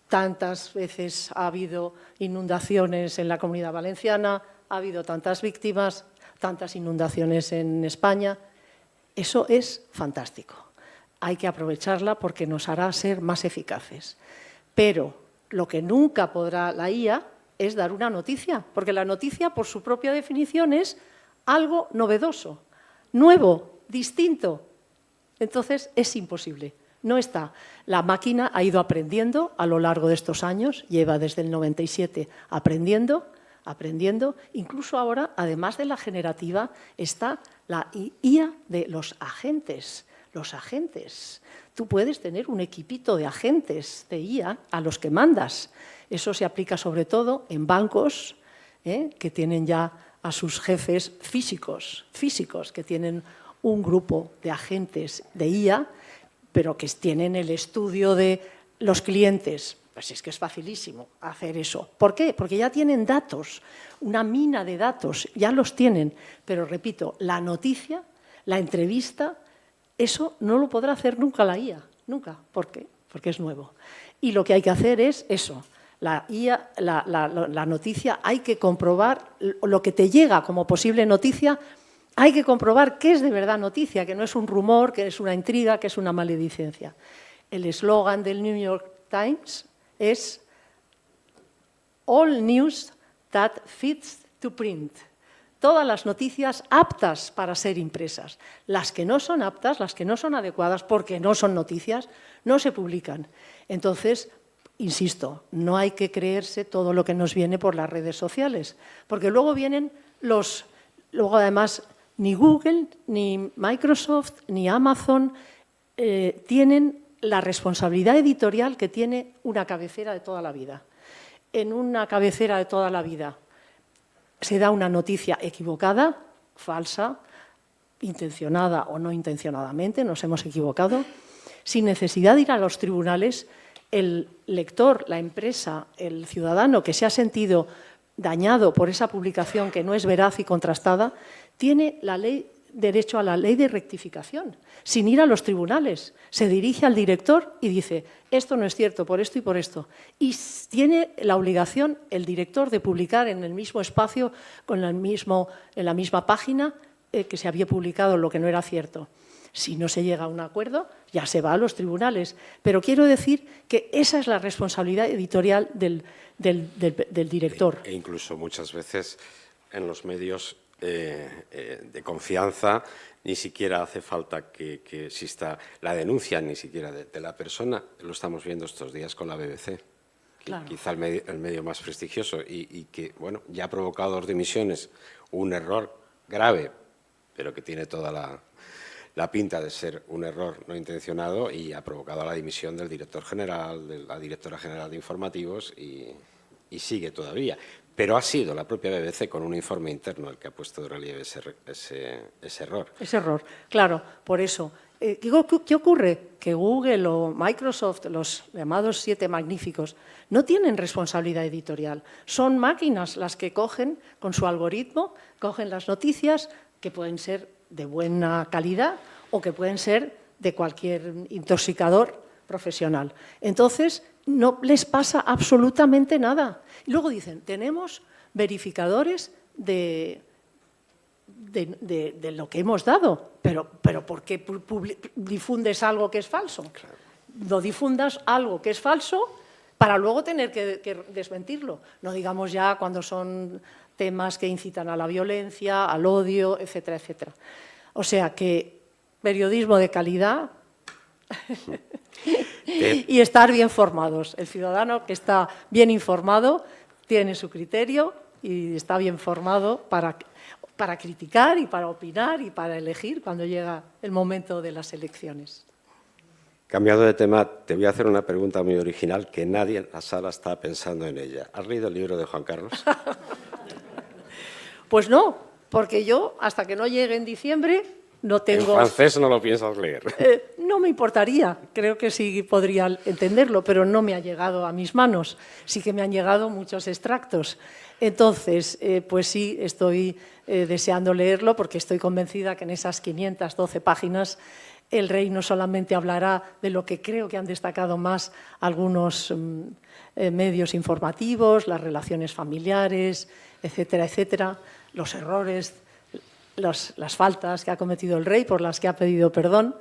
tantas veces ha habido inundaciones en la Comunidad Valenciana, ha habido tantas víctimas, tantas inundaciones en España. Eso es fantástico. Hay que aprovecharla porque nos hará ser más eficaces. Pero lo que nunca podrá la IA es dar una noticia, porque la noticia, por su propia definición, es algo novedoso, nuevo, distinto. Entonces, es imposible. No está. La máquina ha ido aprendiendo a lo largo de estos años, lleva desde el 97 aprendiendo. Incluso ahora, además de la generativa, está la IA de los agentes. Los agentes. Tú puedes tener un equipito de agentes de IA a los que mandas. Eso se aplica sobre todo en bancos que tienen ya a sus jefes físicos, que tienen un grupo de agentes de IA, pero que tienen el estudio de los clientes. Pues es que es facilísimo hacer eso. ¿Por qué? Porque ya tienen datos, una mina de datos, ya los tienen. Pero repito, la noticia, la entrevista, eso no lo podrá hacer nunca la IA, nunca. ¿Por qué? Porque es nuevo. Y lo que hay que hacer es eso. La IA, la noticia, hay que comprobar lo que te llega como posible noticia, hay que comprobar qué es de verdad noticia, que no es un rumor, que es una intriga, que es una maledicencia. El eslogan del New York Times es All news that fits to print. Todas las noticias aptas para ser impresas. Las que no son aptas, las que no son adecuadas, porque no son noticias, no se publican. Entonces, insisto, no hay que creerse todo lo que nos viene por las redes sociales, porque luego vienen luego además ni Google, ni Microsoft, ni Amazon tienen la responsabilidad editorial que tiene una cabecera de toda la vida. En una cabecera de toda la vida se da una noticia equivocada, falsa, intencionada o no intencionadamente, nos hemos equivocado, sin necesidad de ir a los tribunales, el lector, la empresa, el ciudadano que se ha sentido dañado por esa publicación que no es veraz y contrastada, tiene derecho a la ley de rectificación, sin ir a los tribunales. Se dirige al director y dice, esto no es cierto por esto y por esto. Y tiene la obligación el director de publicar en el mismo espacio, en la misma página que se había publicado lo que no era cierto. Si no se llega a un acuerdo, ya se va a los tribunales. Pero quiero decir que esa es la responsabilidad editorial del director. E incluso muchas veces en los medios de confianza ni siquiera hace falta que exista la denuncia, ni siquiera de la persona. Lo estamos viendo estos días con la BBC, Claro. quizá el medio más prestigioso y que, bueno, ya ha provocado 2 dimisiones, un error grave, pero que tiene toda la pinta de ser un error no intencionado, y ha provocado la dimisión del director general, de la directora general de informativos, y sigue todavía. Pero ha sido la propia BBC, con un informe interno, el que ha puesto de relieve ese error. Ese error, claro, por eso. ¿Qué ocurre? Que Google o Microsoft, los llamados 7 magníficos, no tienen responsabilidad editorial. Son máquinas las que cogen, con su algoritmo, cogen las noticias, que pueden ser de buena calidad o que pueden ser de cualquier intoxicador profesional. Entonces, no les pasa absolutamente nada. Y luego dicen, tenemos verificadores de lo que hemos dado, pero ¿por qué difundes algo que es falso? Claro. No difundas algo que es falso para luego tener que desmentirlo. No digamos ya cuando son temas que incitan a la violencia, al odio, etcétera, etcétera. O sea que periodismo de calidad y estar bien formados. El ciudadano que está bien informado tiene su criterio y está bien formado para criticar y para opinar y para elegir cuando llega el momento de las elecciones. Cambiando de tema, te voy a hacer una pregunta muy original que nadie en la sala está pensando en ella. ¿Has leído el libro de Juan Carlos? Pues no, porque yo, hasta que no llegue en diciembre, no tengo... En francés no lo piensas leer. No me importaría, creo que sí podría entenderlo, pero no me ha llegado a mis manos. Sí que me han llegado muchos extractos. Entonces, pues sí, estoy deseando leerlo porque estoy convencida que en esas 512 páginas el rey no solamente hablará de lo que creo que han destacado más algunos medios informativos, las relaciones familiares, etcétera, etcétera, los errores, las faltas que ha cometido el rey por las que ha pedido perdón,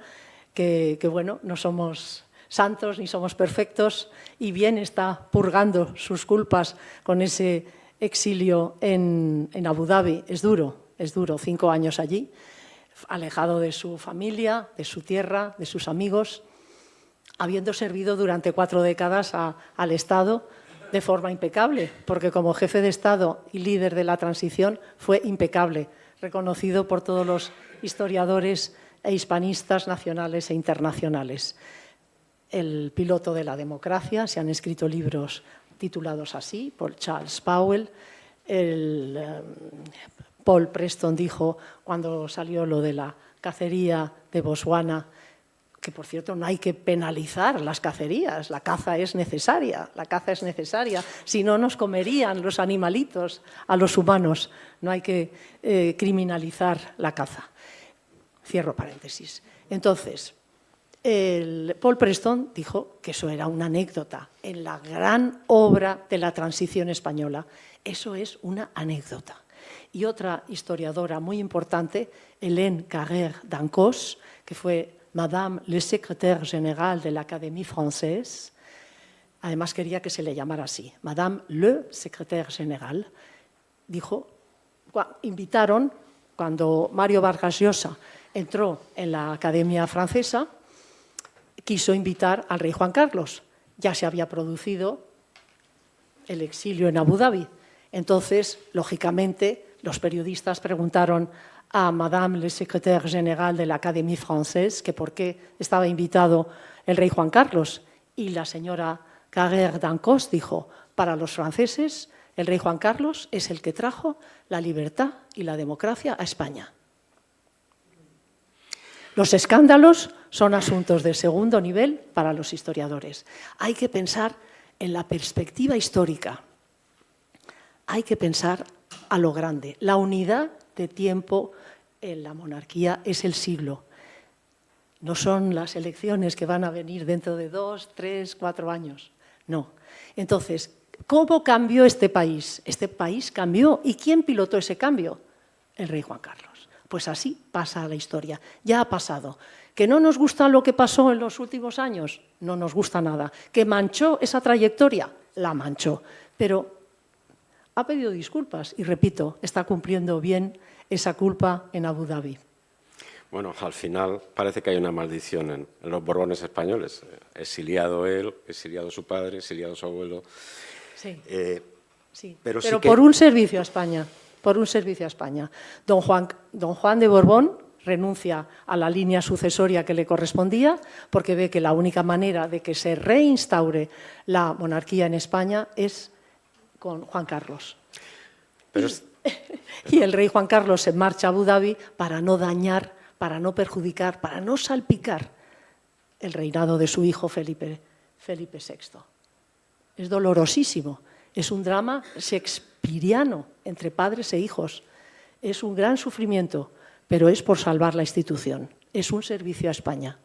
que bueno, no somos santos ni somos perfectos y bien está purgando sus culpas con ese exilio en Abu Dhabi. Es duro, 5 años allí, alejado de su familia, de su tierra, de sus amigos, habiendo servido durante 4 décadas al Estado de forma impecable, porque como jefe de Estado y líder de la transición fue impecable, reconocido por todos los historiadores e hispanistas nacionales e internacionales. El piloto de la democracia, se han escrito libros titulados así, por Charles Powell. Paul Preston dijo, cuando salió lo de la cacería de Botswana, que por cierto no hay que penalizar las cacerías, la caza es necesaria, si no nos comerían los animalitos a los humanos, no hay que criminalizar la caza. Cierro paréntesis. Entonces, Paul Preston dijo que eso era una anécdota en la gran obra de la transición española. Eso es una anécdota. Y otra historiadora muy importante, Hélène Carrère d'Ancos, que fue Madame le secrétaire général de la Académie Française, además quería que se le llamara así, Madame le secrétaire général, dijo, invitaron, cuando Mario Vargas Llosa entró en la Academia Francesa, quiso invitar al rey Juan Carlos. Ya se había producido el exilio en Abu Dhabi. Entonces, lógicamente, los periodistas preguntaron a Madame le secrétaire général de la Académie Française que por qué estaba invitado el rey Juan Carlos. Y la señora Carrère d'Ancos dijo, para los franceses, el rey Juan Carlos es el que trajo la libertad y la democracia a España. Los escándalos son asuntos de segundo nivel para los historiadores. Hay que pensar en la perspectiva histórica. Hay que pensar a lo grande. La unidad de tiempo en la monarquía es el siglo. No son las elecciones que van a venir dentro de 2, 3, 4 años. No. Entonces, ¿cómo cambió este país? Este país cambió. ¿Y quién pilotó ese cambio? El rey Juan Carlos. Pues así pasa la historia. Ya ha pasado. ¿Que no nos gusta lo que pasó en los últimos años? No nos gusta nada. ¿Que manchó esa trayectoria? La manchó. Pero ha pedido disculpas y, repito, está cumpliendo bien esa culpa en Abu Dhabi. Bueno, al final parece que hay una maldición en los Borbones españoles. Exiliado él, exiliado su padre, exiliado su abuelo. Sí, sí. Pero sí Pero que... por un servicio a España. Por un servicio a España. Don Juan de Borbón renuncia a la línea sucesoria que le correspondía porque ve que la única manera de que se reinstaure la monarquía en España es con Juan Carlos. Y el rey Juan Carlos se marcha a Abu Dhabi para no dañar, para no perjudicar, para no salpicar el reinado de su hijo Felipe VI. Es dolorosísimo. Es un drama shakespeariano entre padres e hijos. Es un gran sufrimiento, pero es por salvar la institución. Es un servicio a España.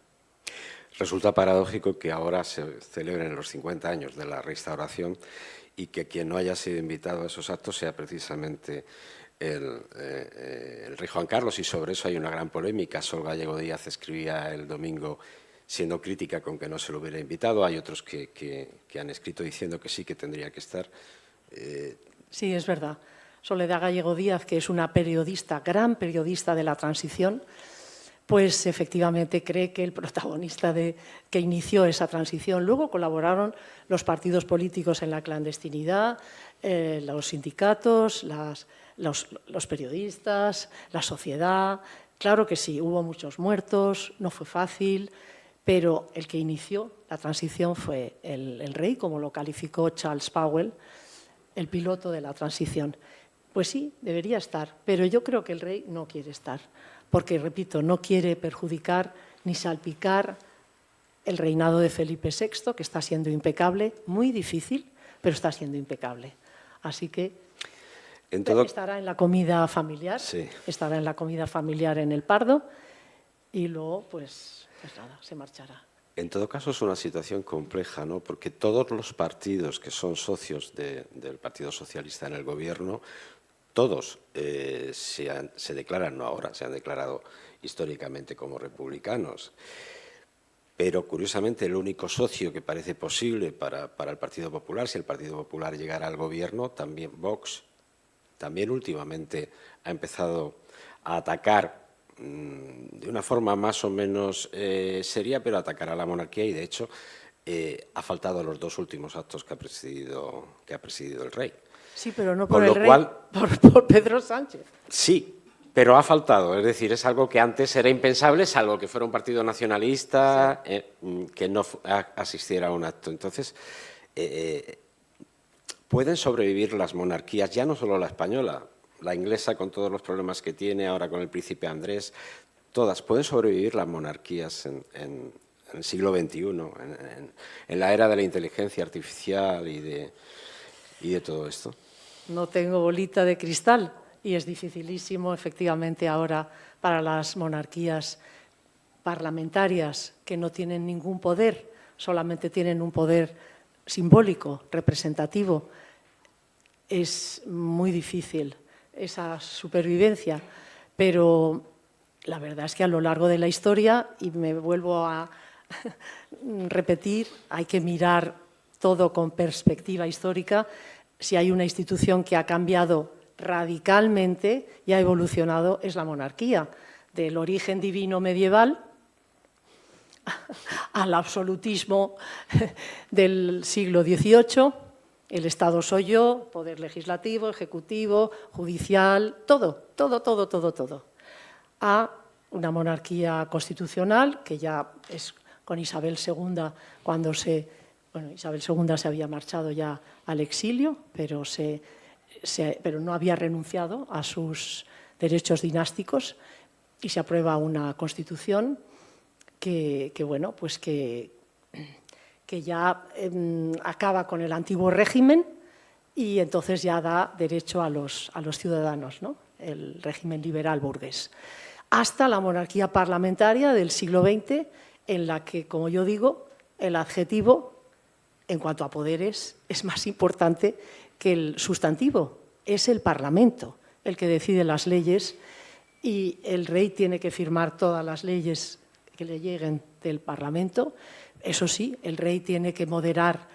Resulta paradójico que ahora se celebren los 50 años de la restauración y que quien no haya sido invitado a esos actos sea precisamente el rey Juan Carlos, y sobre eso hay una gran polémica. Sol Gallego Díaz escribía el domingo siendo crítica con que no se lo hubiera invitado. Hay otros que han escrito diciendo que sí, que tendría que estar. Sí, es verdad. Soledad Gallego Díaz, que es una periodista, gran periodista de la transición, pues efectivamente cree que el protagonista que inició esa transición. Luego colaboraron los partidos políticos en la clandestinidad, los sindicatos, los periodistas, la sociedad. Claro que sí, hubo muchos muertos, no fue fácil, pero el que inició la transición fue el rey, como lo calificó Charles Powell, el piloto de la transición. Pues sí, debería estar, pero yo creo que el rey no quiere estar, porque, repito, no quiere perjudicar ni salpicar el reinado de Felipe VI, que está siendo impecable, muy difícil, pero está siendo impecable. Así que estará en la comida familiar, sí. Estará en la comida familiar en el Pardo y luego, pues nada, se marchará. En todo caso, es una situación compleja, ¿no? Porque todos los partidos que son socios del Partido Socialista en el Gobierno, todos se declaran, no ahora, se han declarado históricamente como republicanos. Pero, curiosamente, el único socio que parece posible para el Partido Popular, si el Partido Popular llegara al Gobierno, también Vox, también últimamente ha empezado a atacar de una forma más o menos seria, pero atacar a la monarquía, y de hecho ha faltado los 2 últimos actos que ha presidido el rey. Sí, pero no por el rey, por Pedro Sánchez. Sí, pero ha faltado. Es decir, es algo que antes era impensable, salvo que fuera un partido nacionalista, que no asistiera a un acto. Entonces, pueden sobrevivir las monarquías, ya no solo la española, la inglesa con todos los problemas que tiene, ahora con el príncipe Andrés, todas. Pueden sobrevivir las monarquías en el siglo XXI, en la era de la inteligencia artificial y de todo esto. No tengo bolita de cristal y es dificilísimo, efectivamente, ahora para las monarquías parlamentarias que no tienen ningún poder, solamente tienen un poder simbólico, representativo. Es muy difícil esa supervivencia, pero la verdad es que a lo largo de la historia, y me vuelvo a repetir, hay que mirar todo con perspectiva histórica. Si hay una institución que ha cambiado radicalmente y ha evolucionado, es la monarquía, del origen divino medieval al absolutismo del siglo XVIII. El Estado soy yo, poder legislativo, ejecutivo, judicial, todo, a una monarquía constitucional, que ya es con Isabel II, cuando Isabel II se había marchado ya al exilio, pero no había renunciado a sus derechos dinásticos. y se aprueba una Constitución que ya acaba con el antiguo régimen y entonces ya da derecho a los ciudadanos, ¿no? El régimen liberal burgués. Hasta la monarquía parlamentaria del siglo XX, en la que, como yo digo, el adjetivo, en cuanto a poderes, es más importante que el sustantivo. Es el Parlamento el que decide las leyes y el rey tiene que firmar todas las leyes que le lleguen del Parlamento. Eso sí, el rey tiene que moderar,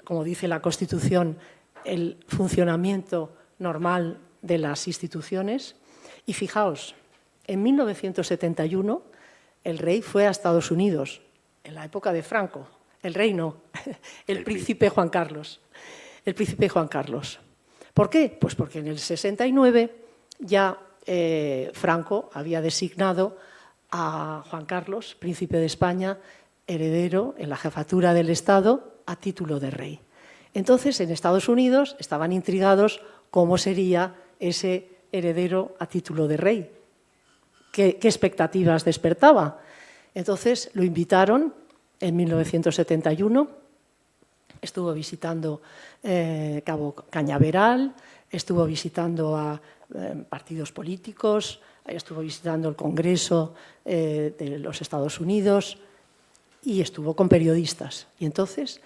como dice la Constitución, el funcionamiento normal de las instituciones. Y fijaos, en 1971 el rey fue a Estados Unidos, en la época de Franco. El rey no, el príncipe Juan Carlos. El príncipe Juan Carlos. ¿Por qué? Pues porque en el 69 ya Franco había designado a Juan Carlos, príncipe de España, heredero en la jefatura del Estado a título de rey. Entonces, en Estados Unidos estaban intrigados cómo sería ese heredero a título de rey. ¿Qué expectativas despertaba? Entonces, lo invitaron en 1971, estuvo visitando Cabo Cañaveral, estuvo visitando a partidos políticos, estuvo visitando el Congreso de los Estados Unidos y estuvo con periodistas. Y entonces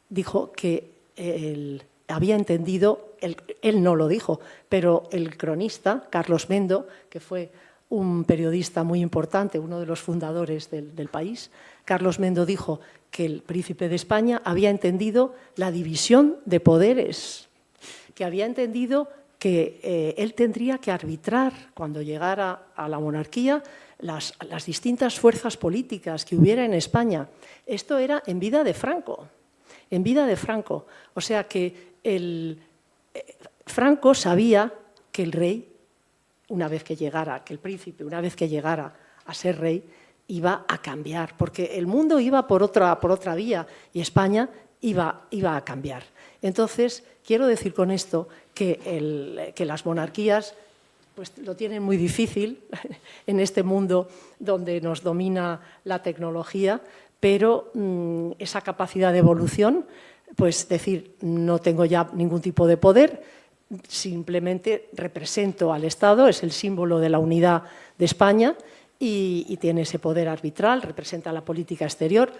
dijo que él había entendido, él no lo dijo, pero el cronista, Carlos Mendo, que fue un periodista muy importante, uno de los fundadores del país, Carlos Mendo dijo que el príncipe de España había entendido la división de poderes, que había entendido que él tendría que arbitrar, cuando llegara a la monarquía, las distintas fuerzas políticas que hubiera en España. Esto era en vida de Franco, en vida de Franco. O sea que Franco sabía que el rey, una vez que llegara, que el príncipe, una vez que llegara a ser rey, iba a cambiar, porque el mundo iba por otra vía y España iba a cambiar. Entonces, quiero decir con esto que las monarquías pues, lo tienen muy difícil en este mundo donde nos domina la tecnología, pero esa capacidad de evolución, pues decir, no tengo ya ningún tipo de poder, simplemente represento al Estado, es el símbolo de la unidad de España y tiene ese poder arbitral, representa la política exterior,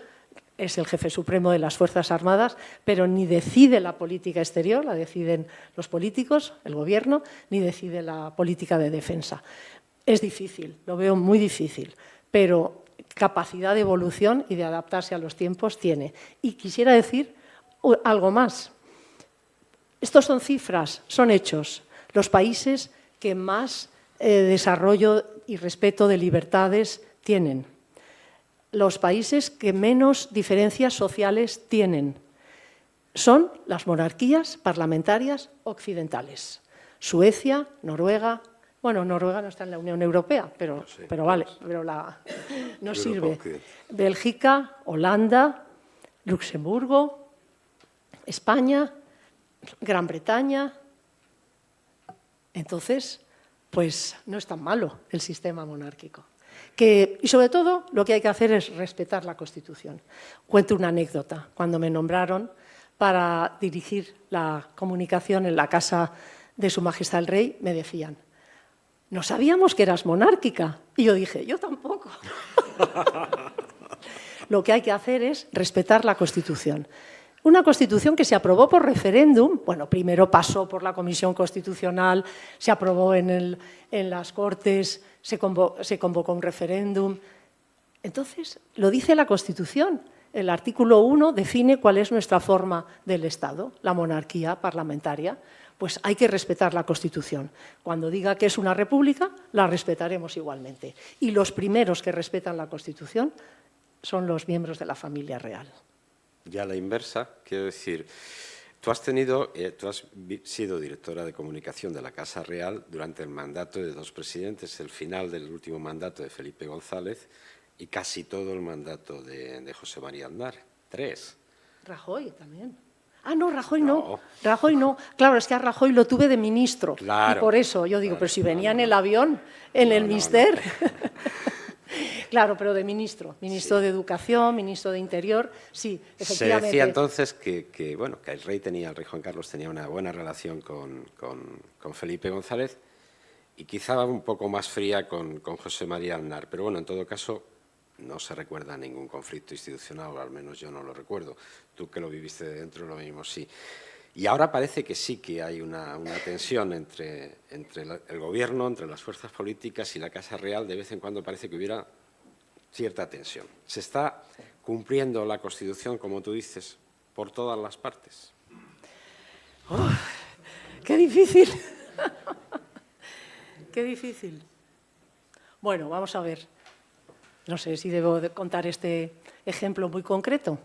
es el jefe supremo de las Fuerzas Armadas, pero ni decide la política exterior, la deciden los políticos, el gobierno, ni decide la política de defensa. Es difícil, lo veo muy difícil, pero capacidad de evolución y de adaptarse a los tiempos tiene. Y quisiera decir algo más. Estos son cifras, son hechos. Los países que más desarrollo y respeto de libertades tienen. Los países que menos diferencias sociales tienen son las monarquías parlamentarias occidentales. Suecia, Noruega, bueno, Noruega no está en la Unión Europea, pero vale, pero no sirve. Bélgica, Holanda, Luxemburgo, España, Gran Bretaña. Entonces, pues no es tan malo el sistema monárquico. Y sobre todo lo que hay que hacer es respetar la Constitución. Cuento una anécdota. Cuando me nombraron para dirigir la comunicación en la casa de Su Majestad el Rey, me decían, no sabíamos que eras monárquica. Y yo dije, yo tampoco. Lo que hay que hacer es respetar la Constitución. Una Constitución que se aprobó por referéndum, bueno, primero pasó por la Comisión Constitucional, se aprobó en las Cortes, se convocó un referéndum. Entonces, lo dice la Constitución. El artículo 1 define cuál es nuestra forma del Estado, la monarquía parlamentaria. Pues hay que respetar la Constitución. Cuando diga que es una república, la respetaremos igualmente. Y los primeros que respetan la Constitución son los miembros de la familia real. Ya a la inversa, quiero decir, tú has sido directora de comunicación de la Casa Real durante el mandato de dos presidentes, el final del último mandato de Felipe González y casi todo el mandato de José María Aznar. 3. Rajoy también. Ah, no, Rajoy no. No. Rajoy no. Claro, es que a Rajoy lo tuve de ministro. Claro. Y por eso yo digo, Claro, pero si venía en no. el avión, en el No. Mister. Claro, pero de ministro. Ministro de Educación, ministro de Interior. Sí, efectivamente. Se decía entonces que, bueno, que el rey Juan Carlos tenía una buena relación con Felipe González y quizá un poco más fría con José María Aznar. Pero bueno, en todo caso, no se recuerda ningún conflicto institucional, o al menos yo no lo recuerdo. Tú que lo viviste de dentro, lo mismo sí. Y ahora parece que sí que hay una tensión entre el Gobierno, entre las fuerzas políticas y la Casa Real. De vez en cuando parece que hubiera cierta tensión. ¿Se está cumpliendo la Constitución, como tú dices, por todas las partes? ¡Qué difícil! ¡Qué difícil! Bueno, vamos a ver. No sé si debo de contar este ejemplo muy concreto.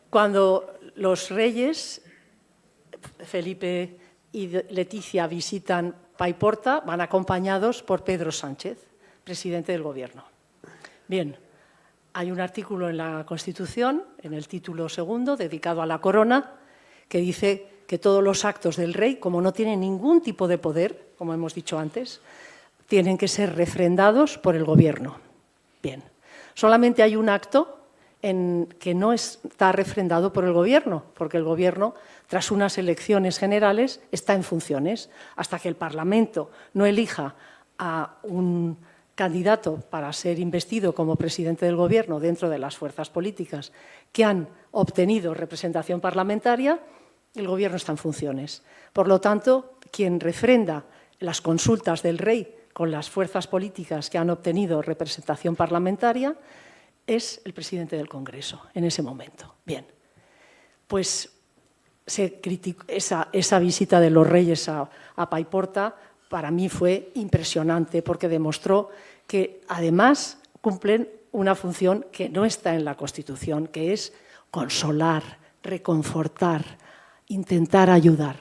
Cuando los reyes, Felipe y Leticia, visitan Paiporta, van acompañados por Pedro Sánchez, presidente del Gobierno. Bien, hay un artículo en la Constitución, en el título segundo, dedicado a la corona, que dice que todos los actos del rey, como no tienen ningún tipo de poder, como hemos dicho antes, tienen que ser refrendados por el Gobierno. Bien, solamente hay un acto que no está refrendado por el Gobierno, porque el Gobierno, tras unas elecciones generales, está en funciones. Hasta que el Parlamento no elija a un candidato para ser investido como presidente del Gobierno dentro de las fuerzas políticas que han obtenido representación parlamentaria, el Gobierno está en funciones. Por lo tanto, quien refrenda las consultas del rey con las fuerzas políticas que han obtenido representación parlamentaria es el presidente del Congreso en ese momento. Bien, pues se criticó esa visita de los reyes a Paiporta. Para mí fue impresionante porque demostró que además cumplen una función que no está en la Constitución, que es consolar, reconfortar, intentar ayudar.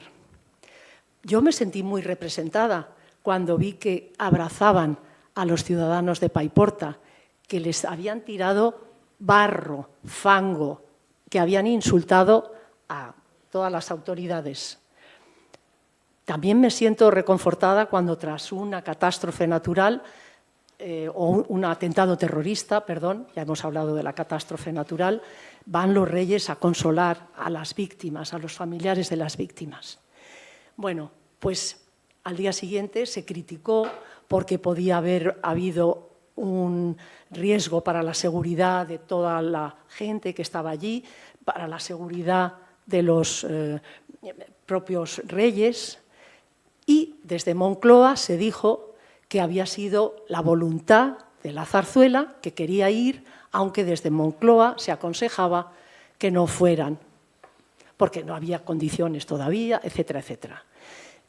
Yo me sentí muy representada cuando vi que abrazaban a los ciudadanos de Paiporta, que les habían tirado barro, fango, que habían insultado a todas las autoridades. También me siento reconfortada cuando tras una catástrofe natural o un atentado terrorista, perdón, ya hemos hablado de la catástrofe natural, van los reyes a consolar a las víctimas, a los familiares de las víctimas. Bueno, pues al día siguiente se criticó porque podía haber habido un riesgo para la seguridad de toda la gente que estaba allí, para la seguridad de los propios reyes. Y desde Moncloa se dijo que había sido la voluntad de la zarzuela, que quería ir, aunque desde Moncloa se aconsejaba que no fueran, porque no había condiciones todavía, etcétera, etcétera.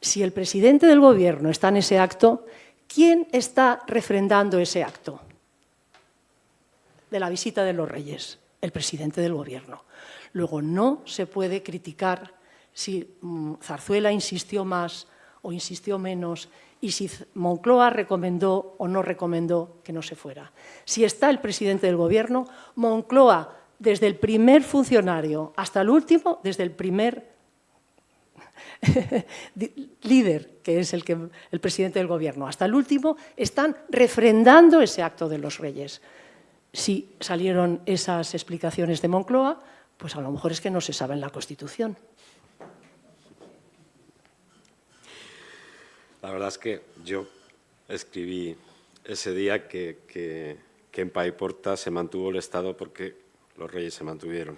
Si el presidente del Gobierno está en ese acto, ¿quién está refrendando ese acto de la visita de los reyes? El presidente del Gobierno. Luego, no se puede criticar si Zarzuela insistió más o insistió menos y si Moncloa recomendó o no recomendó que no se fuera. Si está el presidente del Gobierno, Moncloa, desde el primer funcionario hasta el último, desde el primer líder, que es el presidente del Gobierno, hasta el último, están refrendando ese acto de los reyes. Si salieron esas explicaciones de Moncloa, pues a lo mejor es que no se sabe en la Constitución. La verdad es que yo escribí ese día que en Paiporta se mantuvo el Estado porque los reyes se mantuvieron.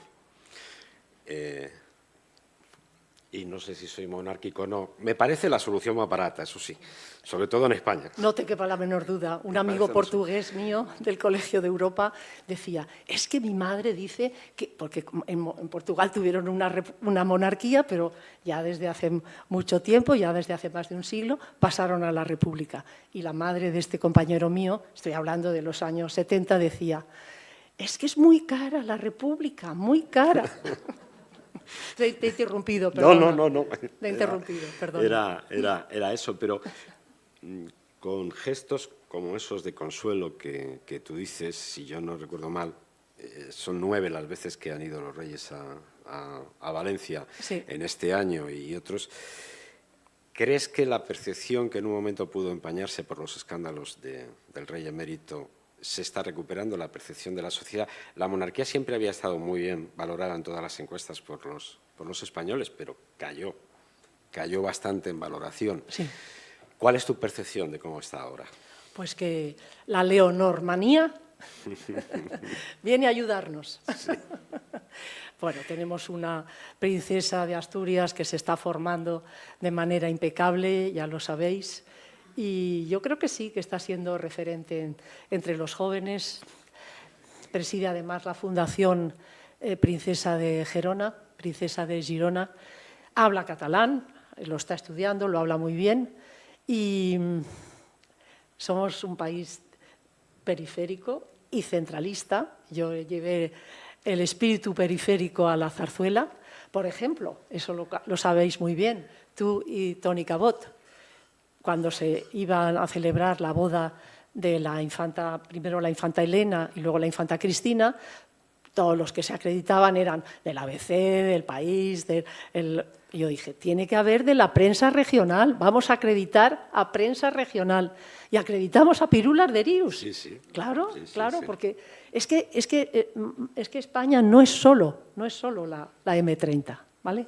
Y no sé si soy monárquico o no. Me parece la solución más barata, eso sí, sobre todo en España. No te quepa la menor duda. Un amigo portugués mío del Colegio de Europa decía, es que mi madre dice que, porque en Portugal tuvieron una monarquía, pero ya desde hace mucho tiempo, ya desde hace más de un siglo, pasaron a la república. Y la madre de este compañero mío, estoy hablando de los años 70, decía, es que es muy cara la república, muy cara. Te he interrumpido, perdón. No. Te he interrumpido, perdón. Era eso, pero con gestos como esos de consuelo que tú dices, si yo no recuerdo mal, son 9 las veces que han ido los reyes a Valencia Sí. en este año y otros. ¿Crees que la percepción que en un momento pudo empañarse por los escándalos del rey emérito se está recuperando, la percepción de la sociedad? La monarquía siempre había estado muy bien valorada en todas las encuestas por los españoles, pero cayó bastante en valoración. Sí. ¿Cuál es tu percepción de cómo está ahora? Pues que la leonormanía viene a ayudarnos. Sí. Bueno, tenemos una princesa de Asturias que se está formando de manera impecable, ya lo sabéis, y yo creo que sí, que está siendo referente entre los jóvenes. Preside además la Fundación Princesa de Gerona, Princesa de Girona. Habla catalán, lo está estudiando, lo habla muy bien, y somos un país periférico y centralista. Yo llevé el espíritu periférico a la zarzuela, por ejemplo, eso lo sabéis muy bien, tú y Toni Cabot, cuando se iban a celebrar la boda de la infanta, primero la infanta Elena y luego la infanta Cristina, todos los que se acreditaban eran del ABC, del País, yo dije, tiene que haber de la prensa regional, vamos a acreditar a prensa regional. Y acreditamos a Pirulas de Rius. Sí, sí. Claro, Sí, sí, claro, sí. porque es que España no es solo la M30, ¿vale?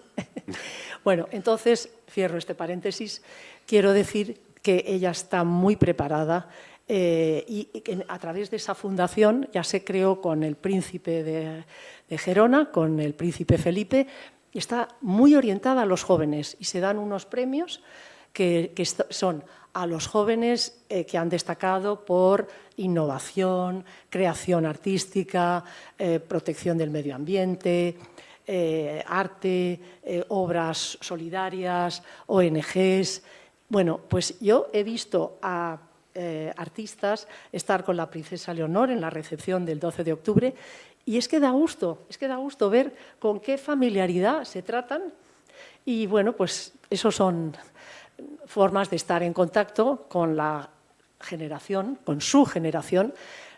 Bueno, entonces, cierro este paréntesis, quiero decir que ella está muy preparada y que a través de esa fundación ya se creó con el príncipe de Gerona, con el príncipe Felipe, y está muy orientada a los jóvenes y se dan unos premios que son a los jóvenes que han destacado por innovación, creación artística, protección del medio ambiente, arte, obras solidarias, ONGs. Bueno, pues yo he visto a artistas estar con la princesa Leonor en la recepción del 12 de octubre y es que da gusto ver con qué familiaridad se tratan y bueno, pues esos son formas de estar en contacto con la generación, con su generación.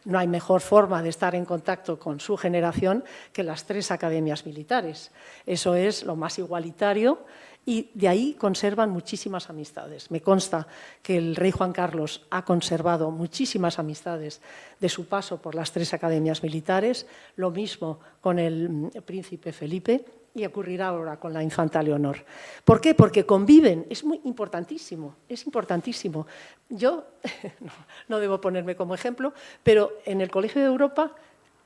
No hay mejor forma de estar en contacto con su generación que las 3 academias militares. Eso es lo más igualitario y de ahí conservan muchísimas amistades. Me consta que el rey Juan Carlos ha conservado muchísimas amistades de su paso por las 3 academias militares, lo mismo con el príncipe Felipe y ocurrirá ahora con la infanta Leonor. ¿Por qué? Porque conviven, es muy importantísimo, es importantísimo. Yo no debo ponerme como ejemplo, pero en el Colegio de Europa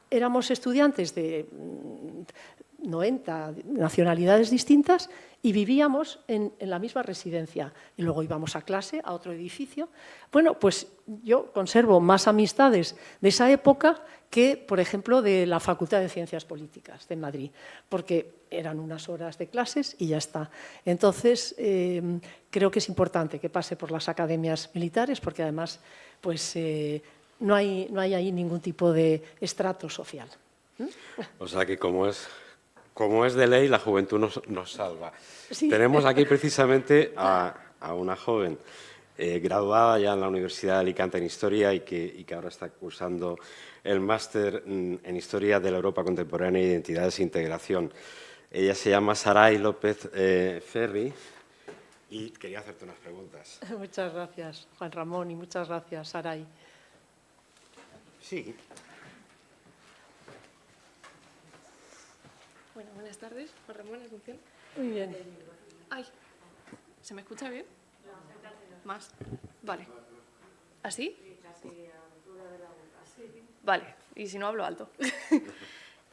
éramos estudiantes de 90 nacionalidades distintas y vivíamos en la misma residencia. Y luego íbamos a clase, a otro edificio. Bueno, pues yo conservo más amistades de esa época que, por ejemplo, de la Facultad de Ciencias Políticas de Madrid, porque eran unas horas de clases y ya está. Entonces, creo que es importante que pase por las academias militares, porque además pues, no hay ahí ningún tipo de estrato social. O sea que como es de ley, la juventud nos salva. Sí. Tenemos aquí precisamente a una joven graduada ya en la Universidad de Alicante en Historia y que ahora está cursando el máster en Historia de la Europa Contemporánea e Identidades e Integración. Ella se llama Saray López Ferri y quería hacerte unas preguntas. Muchas gracias, Juan Ramón, y muchas gracias, Saray. Sí. Bueno, buenas tardes. Juan Ramón, atención. Muy bien. Ay, ¿se me escucha bien? Más. Vale. ¿Así? Vale, y si no hablo alto.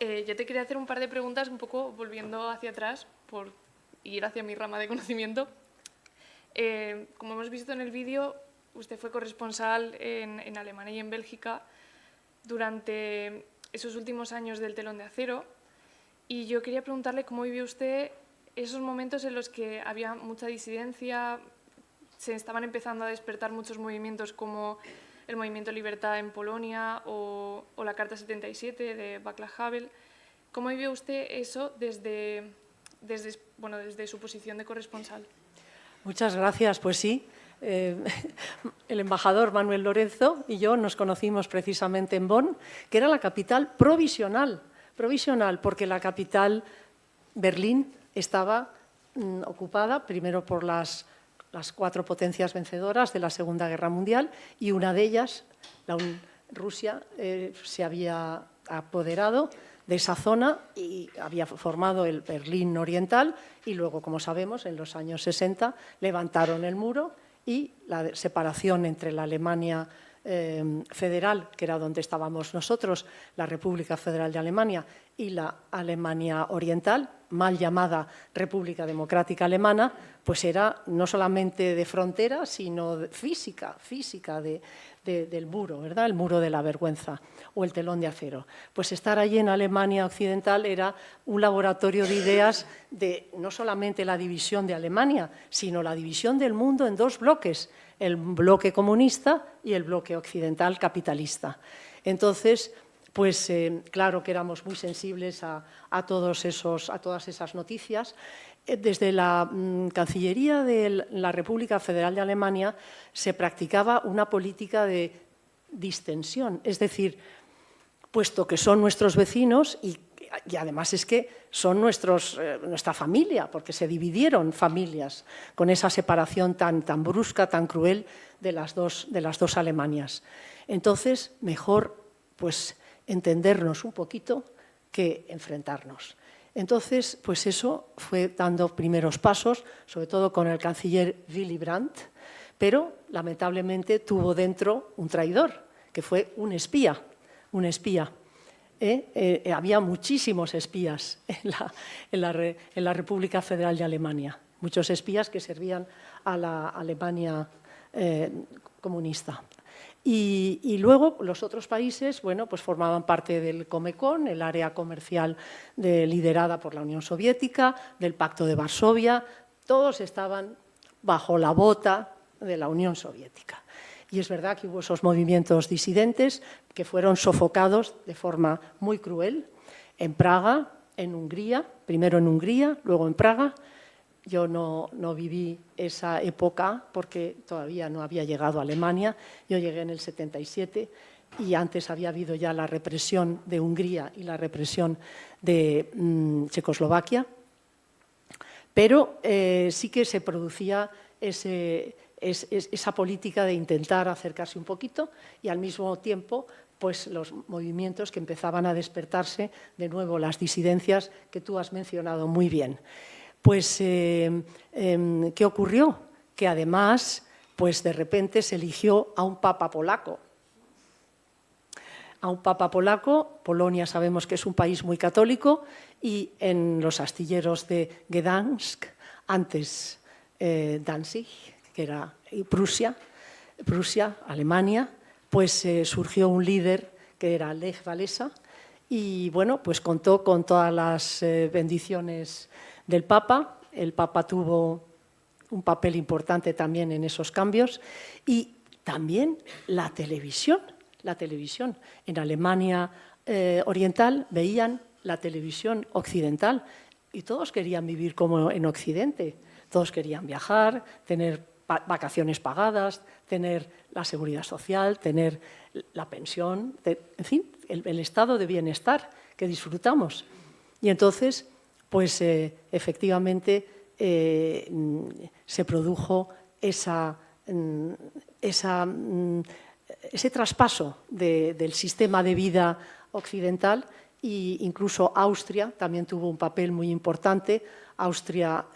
Yo te quería hacer un par de preguntas, un poco volviendo hacia atrás, por ir hacia mi rama de conocimiento. Como hemos visto en el vídeo, usted fue corresponsal en Alemania y en Bélgica durante esos últimos años del telón de acero. Y yo quería preguntarle cómo vivió usted esos momentos en los que había mucha disidencia, se estaban empezando a despertar muchos movimientos como el Movimiento Libertad en Polonia o la Carta 77 de Václav Havel. ¿Cómo vivió usted eso desde su posición de corresponsal? Muchas gracias. Pues sí, el embajador Manuel Lorenzo y yo nos conocimos precisamente en Bonn, que era la capital provisional, porque la capital, Berlín, estaba ocupada primero por las 4 potencias vencedoras de la Segunda Guerra Mundial y una de ellas, Rusia, se había apoderado de esa zona y había formado el Berlín Oriental y luego, como sabemos, en los años 60 levantaron el muro y la separación entre la Alemania federal, que era donde estábamos nosotros, la República Federal de Alemania, y la Alemania Oriental, mal llamada República Democrática Alemana, pues era no solamente de frontera, sino física del muro, ¿verdad? El muro de la vergüenza o el telón de acero. Pues estar allí en Alemania Occidental era un laboratorio de ideas de no solamente la división de Alemania, sino la división del mundo en 2 bloques, el bloque comunista y el bloque occidental capitalista. Entonces, pues claro que éramos muy sensibles a todas esas noticias. Desde la Cancillería de la República Federal de Alemania se practicaba una política de distensión, es decir, puesto que son nuestros vecinos y además es que son nuestra familia, porque se dividieron familias con esa separación tan brusca, tan cruel de las dos Alemanias. Entonces, mejor pues entendernos un poquito que enfrentarnos. Entonces, pues eso fue dando primeros pasos, sobre todo con el canciller Willy Brandt, pero lamentablemente tuvo dentro un traidor, que fue un espía. Había muchísimos espías en la República Federal de Alemania, muchos espías que servían a la Alemania comunista. Y luego los otros países, bueno, pues formaban parte del Comecon, el área comercial liderada por la Unión Soviética, del Pacto de Varsovia, todos estaban bajo la bota de la Unión Soviética. Y es verdad que hubo esos movimientos disidentes que fueron sofocados de forma muy cruel en Praga, en Hungría, primero en Hungría, luego en Praga. Yo no viví esa época porque todavía no había llegado a Alemania. Yo llegué en el 77 y antes había habido ya la represión de Hungría y la represión de Checoslovaquia. Pero sí que se producía esa política de intentar acercarse un poquito y al mismo tiempo pues los movimientos que empezaban a despertarse, de nuevo las disidencias que tú has mencionado muy bien. Pues, ¿qué ocurrió? Que además, pues de repente se eligió a un papa polaco. Polonia sabemos que es un país muy católico y en los astilleros de Gdansk, antes Danzig, que era Prusia, Alemania, pues surgió un líder que era Lech Walesa y bueno, pues contó con todas las bendiciones del Papa. El Papa tuvo un papel importante también en esos cambios y también la televisión. En Alemania Oriental veían la televisión occidental y todos querían vivir como en Occidente. Todos querían viajar, tener vacaciones pagadas, tener la seguridad social, tener la pensión, en fin, el estado de bienestar que disfrutamos. Y entonces, pues efectivamente se produjo ese traspaso del sistema de vida occidental e incluso Austria también tuvo un papel muy importante. Austria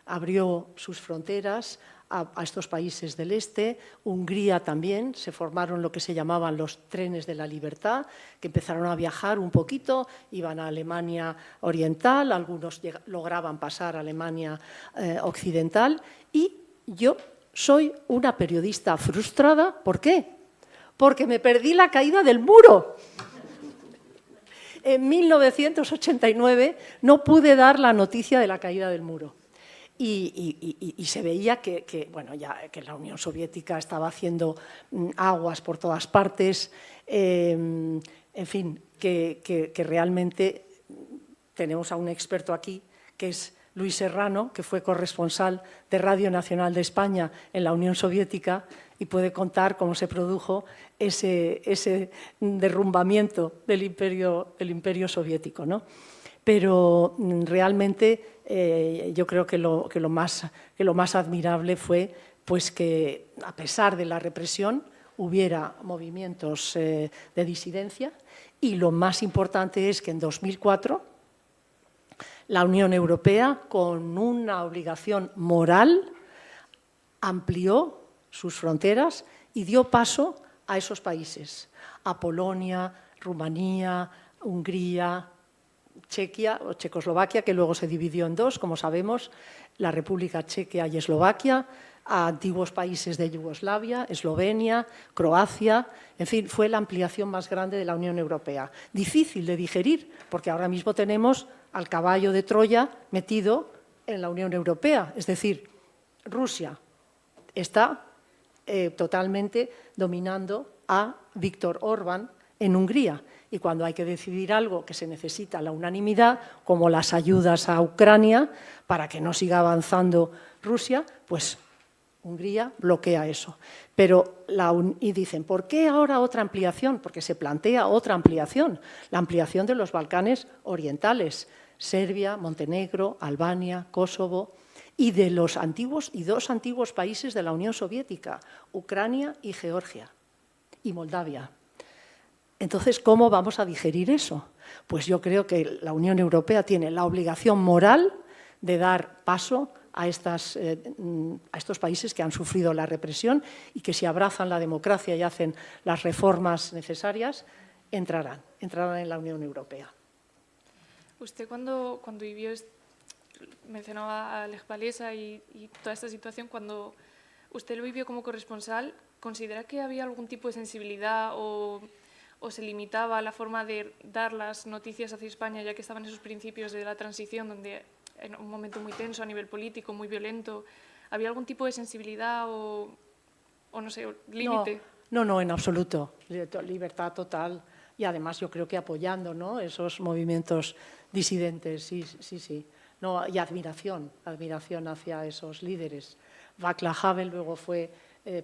abrió sus fronteras a estos países del este, Hungría también, se formaron lo que se llamaban los trenes de la libertad, que empezaron a viajar un poquito, iban a Alemania Oriental, algunos lograban pasar a Alemania Occidental, y yo soy una periodista frustrada. ¿Por qué? Porque me perdí la caída del muro. En 1989 no pude dar la noticia de la caída del muro. Y se veía que la Unión Soviética estaba haciendo aguas por todas partes, en fin, que realmente tenemos a un experto aquí que es Luis Serrano, que fue corresponsal de Radio Nacional de España en la Unión Soviética y puede contar cómo se produjo ese derrumbamiento del imperio soviético, ¿no? Pero realmente yo creo que lo más admirable fue pues, que, a pesar de la represión, hubiera movimientos de disidencia, y lo más importante es que en 2004 la Unión Europea, con una obligación moral, amplió sus fronteras y dio paso a esos países, a Polonia, Rumanía, Hungría, Chequia o Checoslovaquia, que luego se dividió en dos, como sabemos, la República Checa y Eslovaquia, a antiguos países de Yugoslavia, Eslovenia, Croacia, en fin, fue la ampliación más grande de la Unión Europea. Difícil de digerir, porque ahora mismo tenemos al caballo de Troya metido en la Unión Europea, es decir, Rusia está totalmente dominando a Víktor Orbán en Hungría, y cuando hay que decidir algo que se necesita la unanimidad, como las ayudas a Ucrania para que no siga avanzando Rusia, pues Hungría bloquea eso. Y dicen, ¿por qué ahora otra ampliación? Porque se plantea otra ampliación, la ampliación de los Balcanes orientales, Serbia, Montenegro, Albania, Kosovo, y de los antiguos y dos antiguos países de la Unión Soviética, Ucrania y Georgia, y Moldavia. Entonces, ¿cómo vamos a digerir eso? Pues yo creo que la Unión Europea tiene la obligación moral de dar paso a estos países que han sufrido la represión y que si abrazan la democracia y hacen las reformas necesarias, entrarán en la Unión Europea. Usted cuando vivió, mencionaba a Lech Walesa y toda esta situación, cuando usted lo vivió como corresponsal, ¿considera que había algún tipo de sensibilidad o se limitaba la forma de dar las noticias hacia España, ya que estaban esos principios de la transición, donde en un momento muy tenso a nivel político, muy violento, ¿había algún tipo de sensibilidad o no sé, límite? No, en absoluto. Libertad total, y además yo creo que apoyando, ¿no?, esos movimientos disidentes, sí. No, y admiración hacia esos líderes. Václav Havel luego fue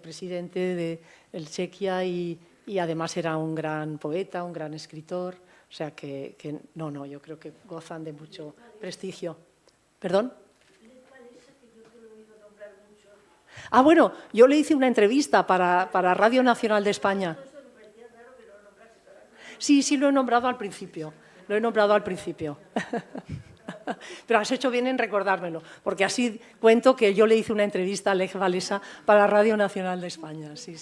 presidente del Chequia y además era un gran poeta, un gran escritor, o sea que no, yo creo que gozan de mucho prestigio. ¿Perdón? Bueno, yo le hice una entrevista para Radio Nacional de España. Sí, lo he nombrado al principio. Pero has hecho bien en recordármelo, porque así cuento que yo le hice una entrevista a Lech Walesa para Radio Nacional de España. Sí.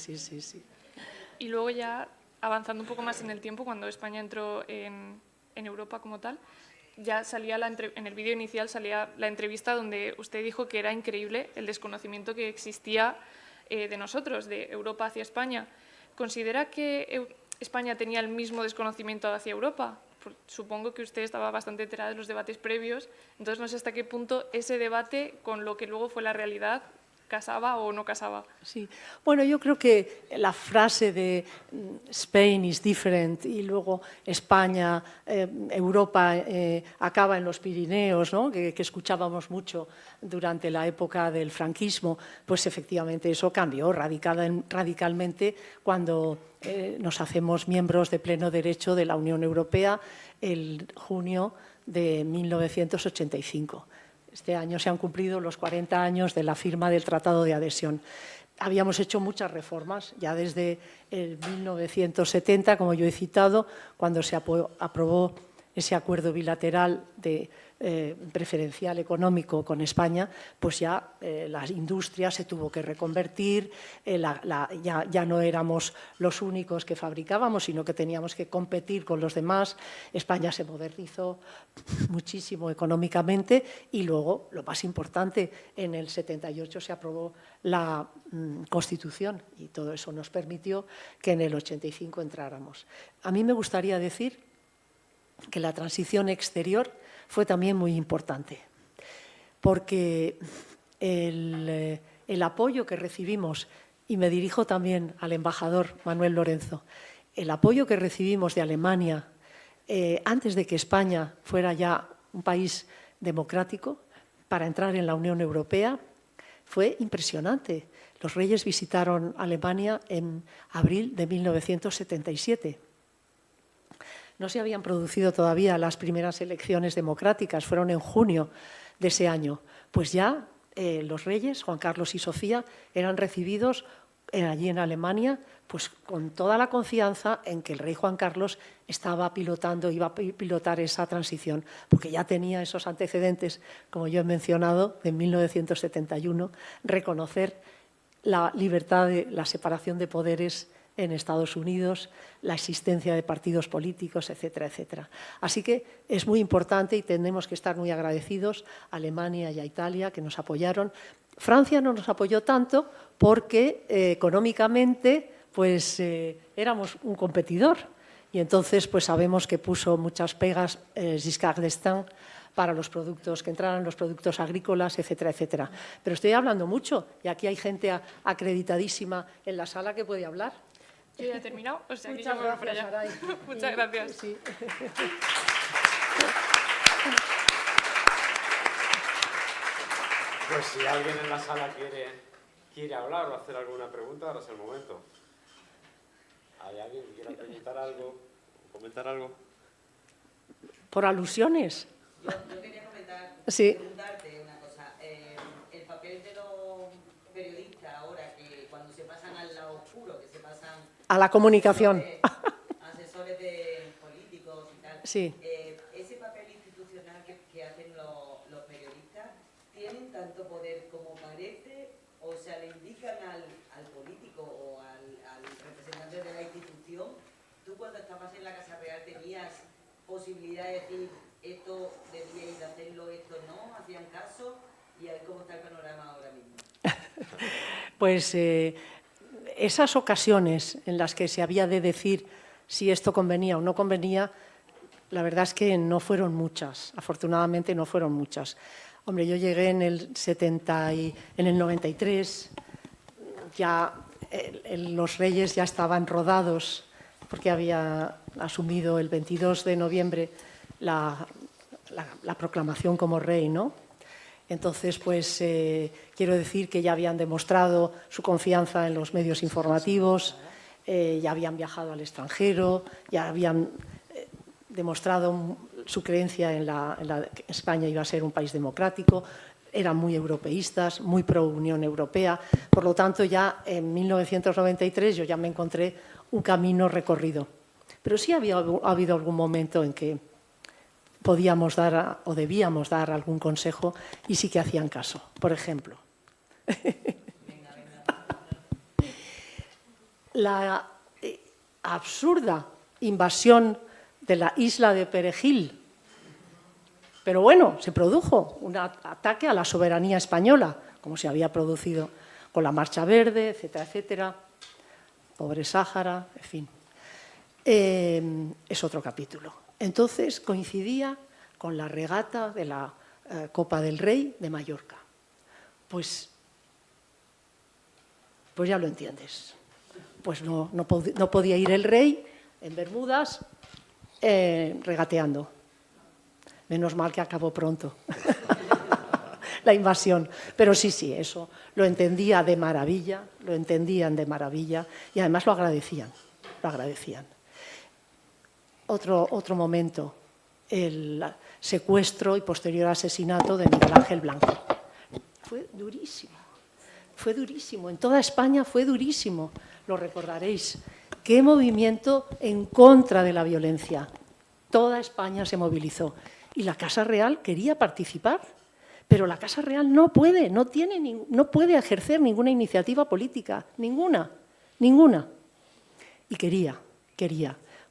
Y luego ya, avanzando un poco más en el tiempo, cuando España entró en Europa como tal, ya salía en el vídeo inicial salía la entrevista donde usted dijo que era increíble el desconocimiento que existía de nosotros, de Europa hacia España. ¿Considera que España tenía el mismo desconocimiento hacia Europa? Supongo que usted estaba bastante enterada de los debates previos, entonces no sé hasta qué punto ese debate con lo que luego fue la realidad casaba o no casaba. Sí, bueno, yo creo que la frase de Spain is different y luego España, Europa acaba en los Pirineos, ¿no?, que escuchábamos mucho durante la época del franquismo, pues efectivamente eso cambió radicalmente cuando nos hacemos miembros de pleno derecho de la Unión Europea el junio de 1985. Este año se han cumplido los 40 años de la firma del Tratado de Adhesión. Habíamos hecho muchas reformas, ya desde el 1970, como yo he citado, cuando se aprobó ese acuerdo bilateral preferencial económico con España, pues ya la industria se tuvo que reconvertir, ya no éramos los únicos que fabricábamos, sino que teníamos que competir con los demás. España se modernizó muchísimo económicamente y luego, lo más importante, en el 78 se aprobó la Constitución y todo eso nos permitió que en el 85 entráramos. A mí me gustaría decir que la transición exterior fue también muy importante, porque el apoyo que recibimos, y me dirijo también al embajador Manuel Lorenzo, el apoyo que recibimos de Alemania antes de que España fuera ya un país democrático, para entrar en la Unión Europea fue impresionante. Los reyes visitaron Alemania en abril de 1977. No se habían producido todavía las primeras elecciones democráticas, fueron en junio de ese año. Pues ya los reyes, Juan Carlos y Sofía, eran recibidos allí en Alemania pues con toda la confianza en que el rey Juan Carlos iba a pilotar esa transición, porque ya tenía esos antecedentes, como yo he mencionado, de 1971, reconocer la libertad, la separación de poderes en Estados Unidos, la existencia de partidos políticos, etcétera, etcétera. Así que es muy importante y tenemos que estar muy agradecidos a Alemania y a Italia, que nos apoyaron. Francia no nos apoyó tanto porque económicamente pues, éramos un competidor y entonces pues, sabemos que puso muchas pegas Giscard d'Estaing para los productos, que entraran los productos agrícolas, etcétera, etcétera. Pero estoy hablando mucho y aquí hay gente acreditadísima en la sala que puede hablar. Yo ya he terminado, o sea que yo Muchas me voy para gracias, allá. Aray. Muchas gracias. Sí. Pues si alguien en la sala quiere hablar o hacer alguna pregunta, ahora es el momento. ¿Hay alguien que quiera preguntar algo o comentar algo? Por alusiones. Yo quería preguntarte una cosa. El papel de los periodistas ahora, que cuando se pasan al lado oscuro, que se pasan A la comunicación. asesores de políticos y tal, Sí. ese papel institucional que hacen los periodistas, ¿tienen tanto poder como parece? O sea, ¿le indican al político o al representante de la institución? ¿Tú cuando estabas en la Casa Real tenías posibilidad de decir esto debíais de hacerlo, esto no? ¿Hacían caso? ¿Y a ver cómo está el panorama ahora mismo? Pues esas ocasiones en las que se había de decir si esto convenía o no convenía, la verdad es que no fueron muchas, afortunadamente no fueron muchas. Hombre, yo llegué en el 93, ya los reyes ya estaban rodados porque había asumido el 22 de noviembre la proclamación como rey, ¿no? Entonces, pues quiero decir que ya habían demostrado su confianza en los medios informativos, ya habían viajado al extranjero, ya habían demostrado su creencia en que España iba a ser un país democrático, eran muy europeístas, muy pro Unión Europea. Por lo tanto, ya en 1993 yo ya me encontré un camino recorrido. Pero sí ha habido algún momento en que podíamos dar o debíamos dar algún consejo y sí que hacían caso. Por ejemplo, la absurda invasión de la isla de Perejil. Pero bueno, se produjo un ataque a la soberanía española, como se había producido con la Marcha Verde, etcétera, etcétera. Pobre Sáhara, en fin. Es otro capítulo. Entonces coincidía con la regata de la Copa del Rey de Mallorca. Pues ya lo entiendes. Pues no podía ir el rey en Bermudas regateando. Menos mal que acabó pronto la invasión. Pero sí, eso lo entendía de maravilla, lo entendían de maravilla y además lo agradecían. Otro momento, el secuestro y posterior asesinato de Miguel Ángel Blanco. Fue durísimo. En toda España fue durísimo, lo recordaréis. Qué movimiento en contra de la violencia. Toda España se movilizó y la Casa Real quería participar, pero la Casa Real no puede ejercer ninguna iniciativa política, ninguna. Y quería.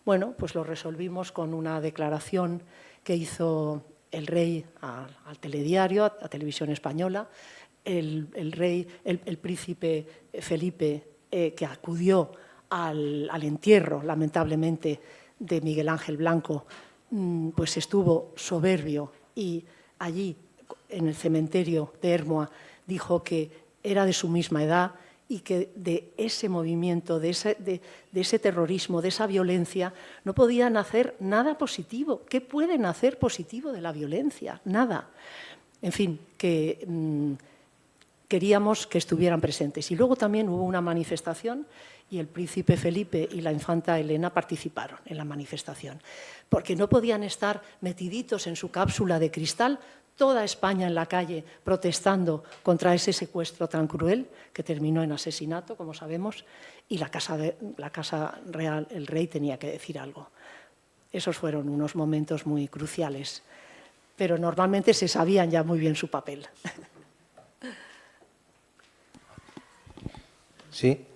Bueno, pues lo resolvimos con una declaración que hizo el rey al telediario, a Televisión Española, el príncipe Felipe, que acudió al entierro, lamentablemente, de Miguel Ángel Blanco, pues estuvo soberbio y allí, en el cementerio de Ermua, dijo que era de su misma edad y que de ese movimiento, de ese terrorismo, de esa violencia, no podían hacer nada positivo. ¿Qué pueden hacer positivo de la violencia? Nada. en fin, que queríamos que estuvieran presentes. Y luego también hubo una manifestación y el príncipe Felipe y la infanta Elena participaron en la manifestación, porque no podían estar metiditos en su cápsula de cristal, toda España en la calle protestando contra ese secuestro tan cruel que terminó en asesinato, como sabemos, y la Casa Real, el rey, tenía que decir algo. Esos fueron unos momentos muy cruciales, pero normalmente se sabían ya muy bien su papel. Sí.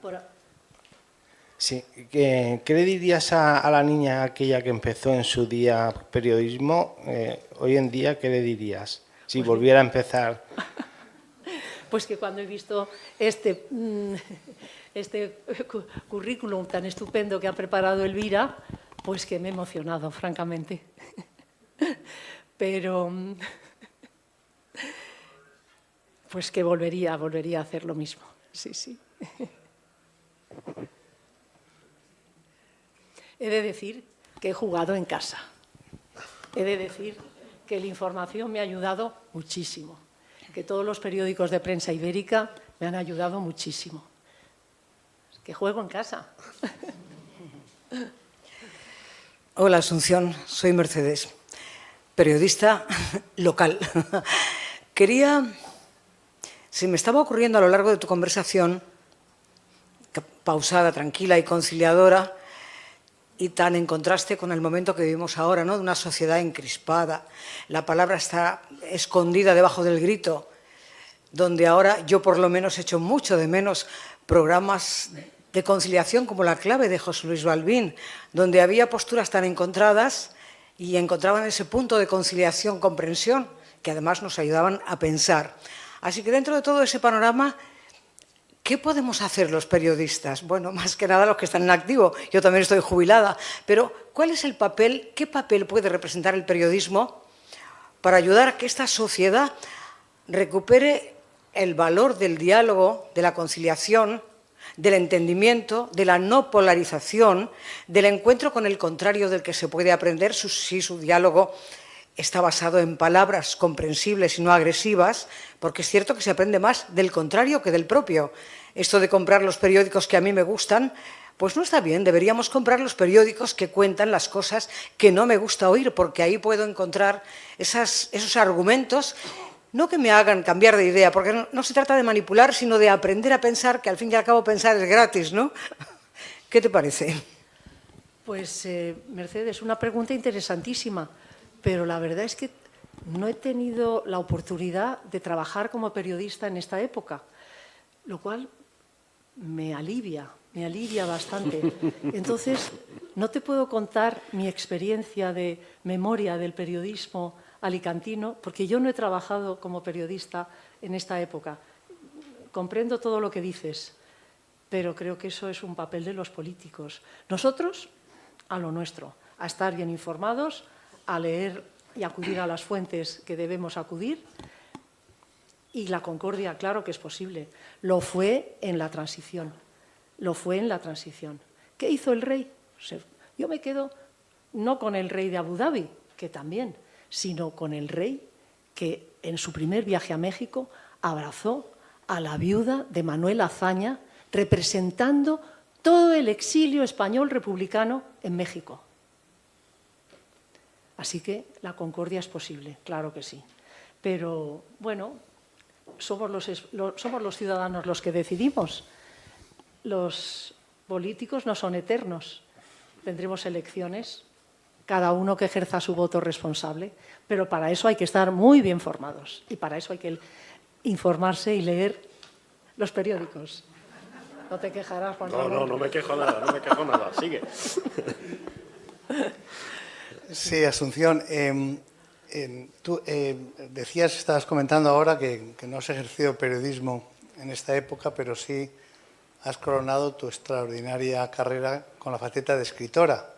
Sí. ¿Qué le dirías a la niña aquella que empezó en su día periodismo? Hoy en día, ¿qué le dirías? Si volviera a empezar. Pues que cuando he visto este currículum tan estupendo que ha preparado Elvira, pues que me he emocionado, francamente. Pero pues que volvería a hacer lo mismo. Sí, sí. He de decir que he jugado en casa. He de decir que la información me ha ayudado muchísimo, que todos los periódicos de prensa ibérica me han ayudado muchísimo. Que juego en casa. Hola, Asunción, soy Mercedes, periodista local. Se me estaba ocurriendo a lo largo de tu conversación, pausada, tranquila y conciliadora, y tan en contraste con el momento que vivimos ahora, ¿no? De una sociedad encrispada. La palabra está escondida debajo del grito, donde ahora yo por lo menos echo mucho de menos programas de conciliación como La clave de José Luis Balbín, donde había posturas tan encontradas y encontraban ese punto de conciliación, comprensión, que además nos ayudaban a pensar. Así que dentro de todo ese panorama, ¿qué podemos hacer los periodistas? Bueno, más que nada los que están en activo. Yo también estoy jubilada. Pero, ¿cuál es el papel? ¿Qué papel puede representar el periodismo para ayudar a que esta sociedad recupere el valor del diálogo, de la conciliación, del entendimiento, de la no polarización, del encuentro con el contrario del que se puede aprender si su diálogo está basado en palabras comprensibles y no agresivas, porque es cierto que se aprende más del contrario que del propio. Esto de comprar los periódicos que a mí me gustan, pues no está bien. Deberíamos comprar los periódicos que cuentan las cosas que no me gusta oír, porque ahí puedo encontrar esos argumentos, no que me hagan cambiar de idea, porque no se trata de manipular, sino de aprender a pensar, que al fin y al cabo pensar es gratis, ¿no? ¿Qué te parece? Pues, Mercedes, una pregunta interesantísima, pero la verdad es que no he tenido la oportunidad de trabajar como periodista en esta época, lo cual me alivia bastante. Entonces, no te puedo contar mi experiencia de memoria del periodismo alicantino, porque yo no he trabajado como periodista en esta época. Comprendo todo lo que dices, pero creo que eso es un papel de los políticos. Nosotros, a lo nuestro, a estar bien informados, a leer y acudir a las fuentes que debemos acudir. Y la concordia, claro que es posible. Lo fue en la transición. ¿Qué hizo el rey? Yo me quedo no con el rey de Abu Dhabi, que también, sino con el rey que en su primer viaje a México abrazó a la viuda de Manuel Azaña, representando todo el exilio español republicano en México. Así que la concordia es posible, claro que sí. Pero, bueno, somos los ciudadanos los que decidimos. Los políticos no son eternos. Tendremos elecciones, cada uno que ejerza su voto responsable, pero para eso hay que estar muy bien formados y para eso hay que informarse y leer los periódicos. No te quejarás, Juan Ramón. No me quejo nada, sigue. Sí, Asunción, tú estabas comentando ahora que no has ejercido periodismo en esta época, pero sí has coronado tu extraordinaria carrera con la faceta de escritora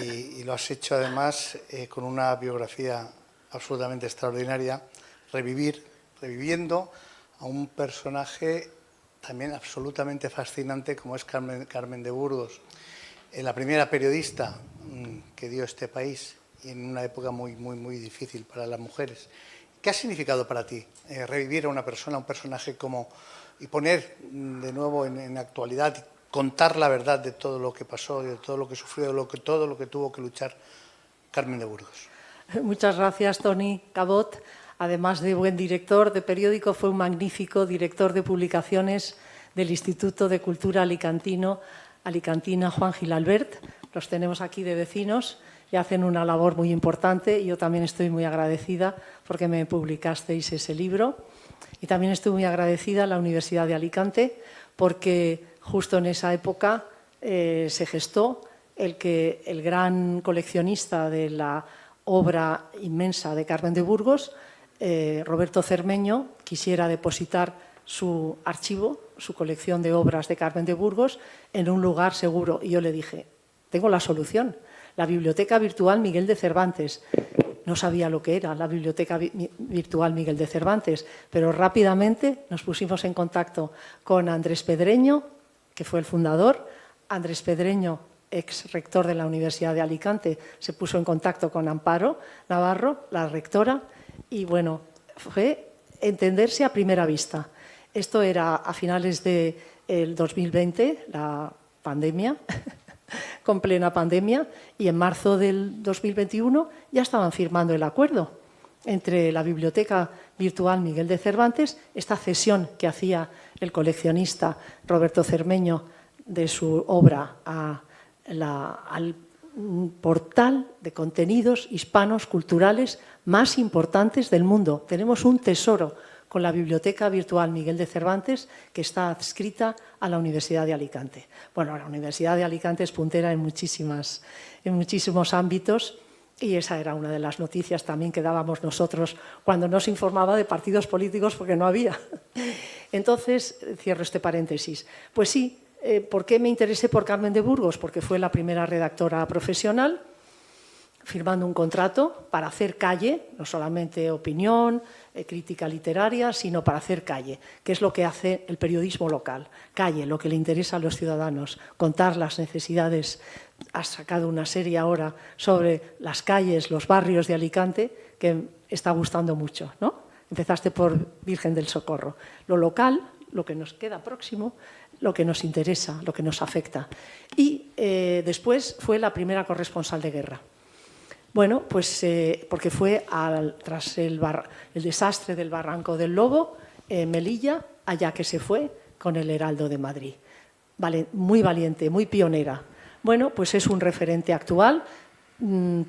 y lo has hecho además con una biografía absolutamente extraordinaria, reviviendo a un personaje también absolutamente fascinante como es Carmen de Burgos, la primera periodista que dio este país y en una época muy, muy, muy difícil para las mujeres. ¿Qué ha significado para ti revivir a una persona, a un personaje como, y poner de nuevo en actualidad, y contar la verdad de todo lo que pasó, de todo lo que sufrió, de todo lo que tuvo que luchar Carmen de Burgos? Muchas gracias, Tony Cabot. Además de buen director de periódico, fue un magnífico director de publicaciones del Instituto de Cultura Alicantina Juan Gil Albert. Los tenemos aquí de vecinos y hacen una labor muy importante. Yo también estoy muy agradecida porque me publicasteis ese libro. Y también estoy muy agradecida a la Universidad de Alicante porque justo en esa época se gestó el que el gran coleccionista de la obra inmensa de Carmen de Burgos, Roberto Cermeño, quisiera depositar su archivo, su colección de obras de Carmen de Burgos, en un lugar seguro. Y yo le dije, tengo la solución, la Biblioteca Virtual Miguel de Cervantes. No sabía lo que era la Biblioteca Virtual Miguel de Cervantes, pero rápidamente nos pusimos en contacto con Andrés Pedreño, que fue el fundador. Andrés Pedreño, ex rector de la Universidad de Alicante, se puso en contacto con Amparo Navarro, la rectora, y bueno, fue entenderse a primera vista. Esto era a finales del 2020, la pandemia, con plena pandemia, y en marzo del 2021 ya estaban firmando el acuerdo entre la Biblioteca Virtual Miguel de Cervantes, esta cesión que hacía el coleccionista Roberto Cermeño de su obra al portal de contenidos hispanos culturales más importantes del mundo. Tenemos un tesoro con la Biblioteca Virtual Miguel de Cervantes, que está adscrita a la Universidad de Alicante. Bueno, la Universidad de Alicante es puntera en muchísimos ámbitos y esa era una de las noticias también que dábamos nosotros cuando no se informaba de partidos políticos porque no había. Entonces, cierro este paréntesis. Pues sí, ¿por qué me interesé por Carmen de Burgos? Porque fue la primera redactora profesional, firmando un contrato para hacer calle, no solamente opinión, crítica literaria, sino para hacer calle, que es lo que hace el periodismo local. Calle, lo que le interesa a los ciudadanos, contar las necesidades. Has sacado una serie ahora sobre las calles, los barrios de Alicante, que está gustando mucho, ¿no? Empezaste por Virgen del Socorro. Lo local, lo que nos queda próximo, lo que nos interesa, lo que nos afecta. Y después fue la primera corresponsal de guerra. Bueno, pues porque fue tras el desastre del Barranco del Lobo, Melilla, allá que se fue con el Heraldo de Madrid. Vale, muy valiente, muy pionera. Bueno, pues es un referente actual,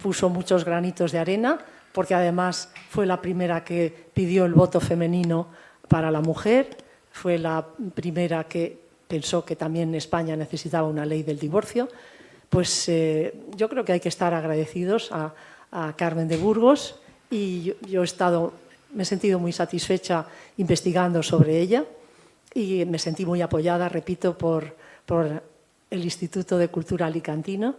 puso muchos granitos de arena, porque además fue la primera que pidió el voto femenino para la mujer, fue la primera que pensó que también España necesitaba una ley del divorcio. Pues yo creo que hay que estar agradecidos a Carmen de Burgos y yo me he sentido muy satisfecha investigando sobre ella y me sentí muy apoyada, repito, por el Instituto de Cultura Alicantino,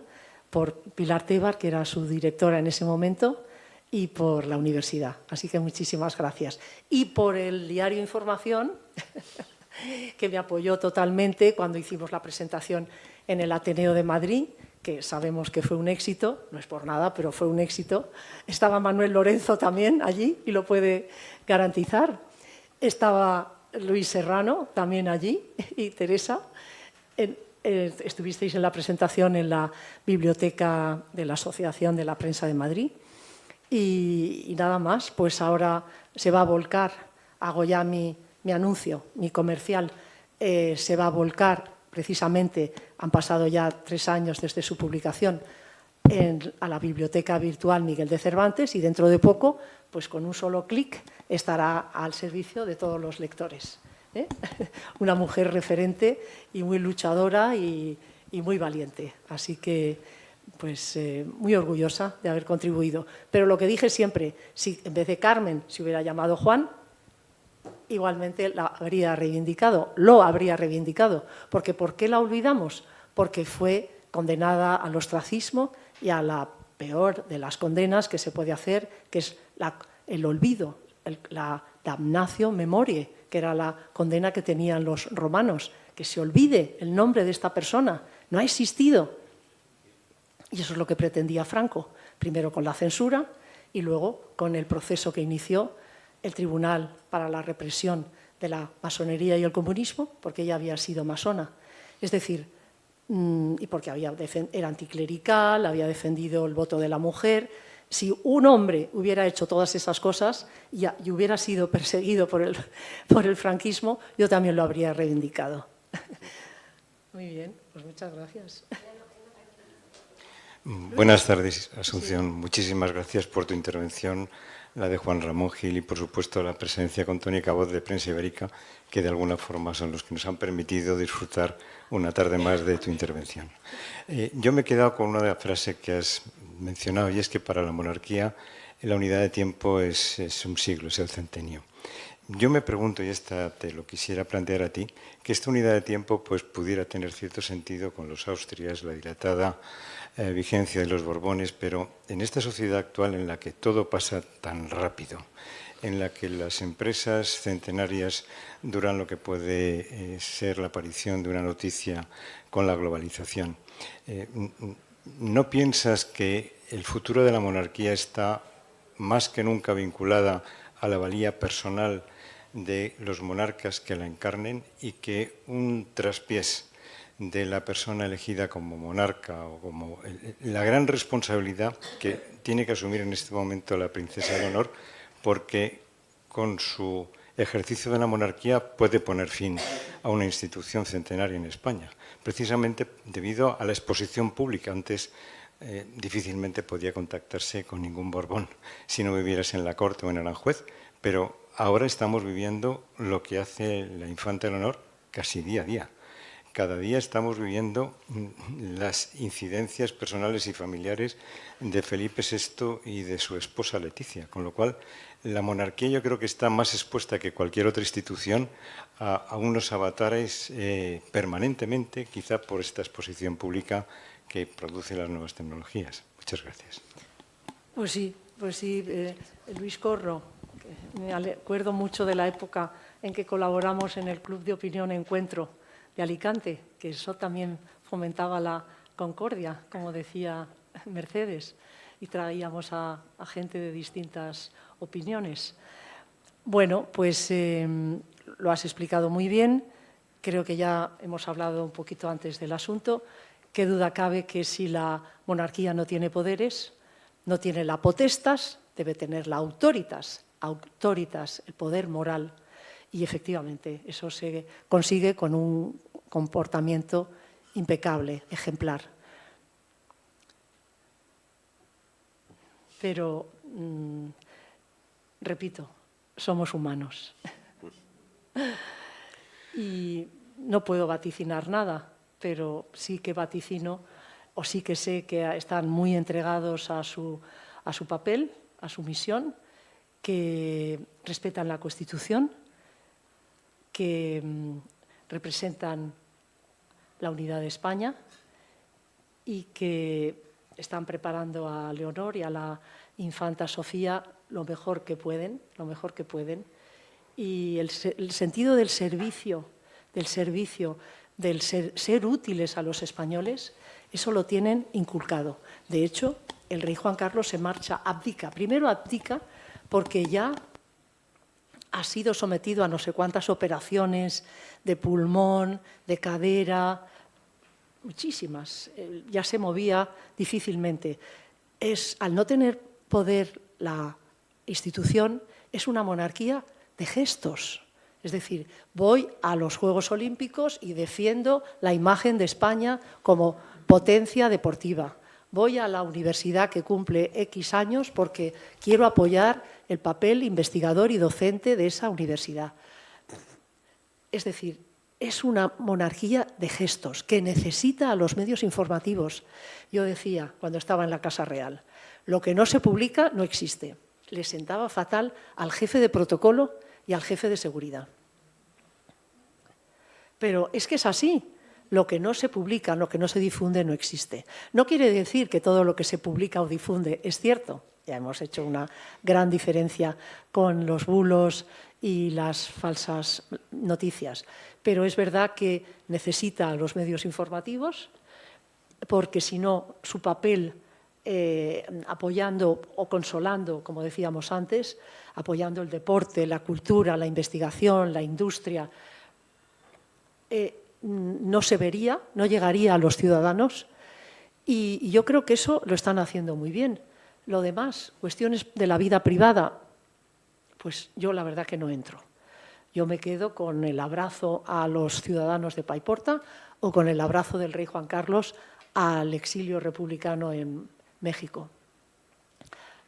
por Pilar Tebar, que era su directora en ese momento, y por la universidad. Así que muchísimas gracias. Y por el diario Información, que me apoyó totalmente cuando hicimos la presentación en el Ateneo de Madrid, que sabemos que fue un éxito, no es por nada, pero fue un éxito. Estaba Manuel Lorenzo también allí y lo puede garantizar. Estaba Luis Serrano también allí y Teresa. Estuvisteis en la presentación en la biblioteca de la Asociación de la Prensa de Madrid. Y nada más, pues ahora se va a volcar, hago ya mi anuncio, mi comercial, se va a volcar precisamente, han pasado ya 3 años desde su publicación, a la Biblioteca Virtual Miguel de Cervantes y dentro de poco, pues con un solo clic, estará al servicio de todos los lectores. Una mujer referente y muy luchadora y muy valiente. Así que, pues, muy orgullosa de haber contribuido. Pero lo que dije siempre, si en vez de Carmen se hubiera llamado Juan, igualmente lo habría reivindicado. Porque ¿por qué la olvidamos? Porque fue condenada al ostracismo y a la peor de las condenas que se puede hacer, que es el olvido, la damnatio memoriae, que era la condena que tenían los romanos, que se olvide el nombre de esta persona, no ha existido. Y eso es lo que pretendía Franco, primero con la censura y luego con el proceso que inició el Tribunal para la Represión de la Masonería y el Comunismo, porque ella había sido masona. Es decir, y porque era anticlerical, había defendido el voto de la mujer. Si un hombre hubiera hecho todas esas cosas y hubiera sido perseguido por el franquismo, yo también lo habría reivindicado. Muy bien, pues muchas gracias. Buenas tardes, Asunción. Muchísimas gracias por tu intervención, la de Juan Ramón Gil y, por supuesto, la presencia con tónica voz de Prensa Ibérica, que de alguna forma son los que nos han permitido disfrutar una tarde más de tu intervención. Yo me he quedado con una de las frases que has mencionado, y es que para la monarquía la unidad de tiempo es un siglo, es el centenio. Yo me pregunto, y esta te lo quisiera plantear a ti, que esta unidad de tiempo pues, pudiera tener cierto sentido con los Austrias, la dilatada vigencia de los Borbones, pero en esta sociedad actual en la que todo pasa tan rápido, en la que las empresas centenarias duran lo que puede ser la aparición de una noticia con la globalización, ¿no piensas que el futuro de la monarquía está más que nunca vinculada a la valía personal de los monarcas que la encarnen y que un traspiés de la persona elegida como monarca o como la gran responsabilidad que tiene que asumir en este momento la princesa Leonor, porque con su ejercicio de la monarquía puede poner fin a una institución centenaria en España, precisamente debido a la exposición pública? Antes difícilmente podía contactarse con ningún Borbón si no vivieras en la corte o en Aranjuez, pero ahora estamos viviendo lo que hace la infanta Leonor casi día a día. Cada día estamos viviendo las incidencias personales y familiares de Felipe VI y de su esposa Leticia, con lo cual la monarquía yo creo que está más expuesta que cualquier otra institución a unos avatares permanentemente, quizá por esta exposición pública que producen las nuevas tecnologías. Muchas gracias. Pues sí, Luis Corro. Me acuerdo mucho de la época en que colaboramos en el Club de Opinión Encuentro de Alicante, que eso también fomentaba la concordia, como decía Mercedes, y traíamos a gente de distintas opiniones. Bueno, pues lo has explicado muy bien. Creo que ya hemos hablado un poquito antes del asunto. Qué duda cabe que si la monarquía no tiene poderes, no tiene la potestas, debe tener la autoritas, el poder moral. Y efectivamente, eso se consigue con un comportamiento impecable, ejemplar. Pero, repito, somos humanos. Y no puedo vaticinar nada, pero sí que vaticino, o sí que sé que están muy entregados a su papel, a su misión, que respetan la Constitución, que representan la unidad de España y que están preparando a Leonor y a la infanta Sofía lo mejor que pueden, y el sentido del servicio, del ser útiles a los españoles, eso lo tienen inculcado. De hecho, el rey Juan Carlos se marcha, abdica. Primero abdica porque ya ha sido sometido a no sé cuántas operaciones de pulmón, de cadera, muchísimas. Ya se movía difícilmente. Al no tener poder la institución, es una monarquía de gestos. Es decir, voy a los Juegos Olímpicos y defiendo la imagen de España como potencia deportiva. Voy a la universidad que cumple X años porque quiero apoyar el papel investigador y docente de esa universidad. Es decir, es una monarquía de gestos que necesita a los medios informativos. Yo decía, cuando estaba en la Casa Real, lo que no se publica no existe. Le sentaba fatal al jefe de protocolo y al jefe de seguridad. Pero es que es así. Lo que no se publica, lo que no se difunde, no existe. No quiere decir que todo lo que se publica o difunde es cierto. Ya hemos hecho una gran diferencia con los bulos y las falsas noticias. Pero es verdad que necesita a los medios informativos porque si no, su papel apoyando o consolando, como decíamos antes, apoyando el deporte, la cultura, la investigación, la industria, no se vería, no llegaría a los ciudadanos, y yo creo que eso lo están haciendo muy bien. Lo demás, cuestiones de la vida privada, pues yo la verdad que no entro. Yo me quedo con el abrazo a los ciudadanos de Paiporta o con el abrazo del rey Juan Carlos al exilio republicano en México.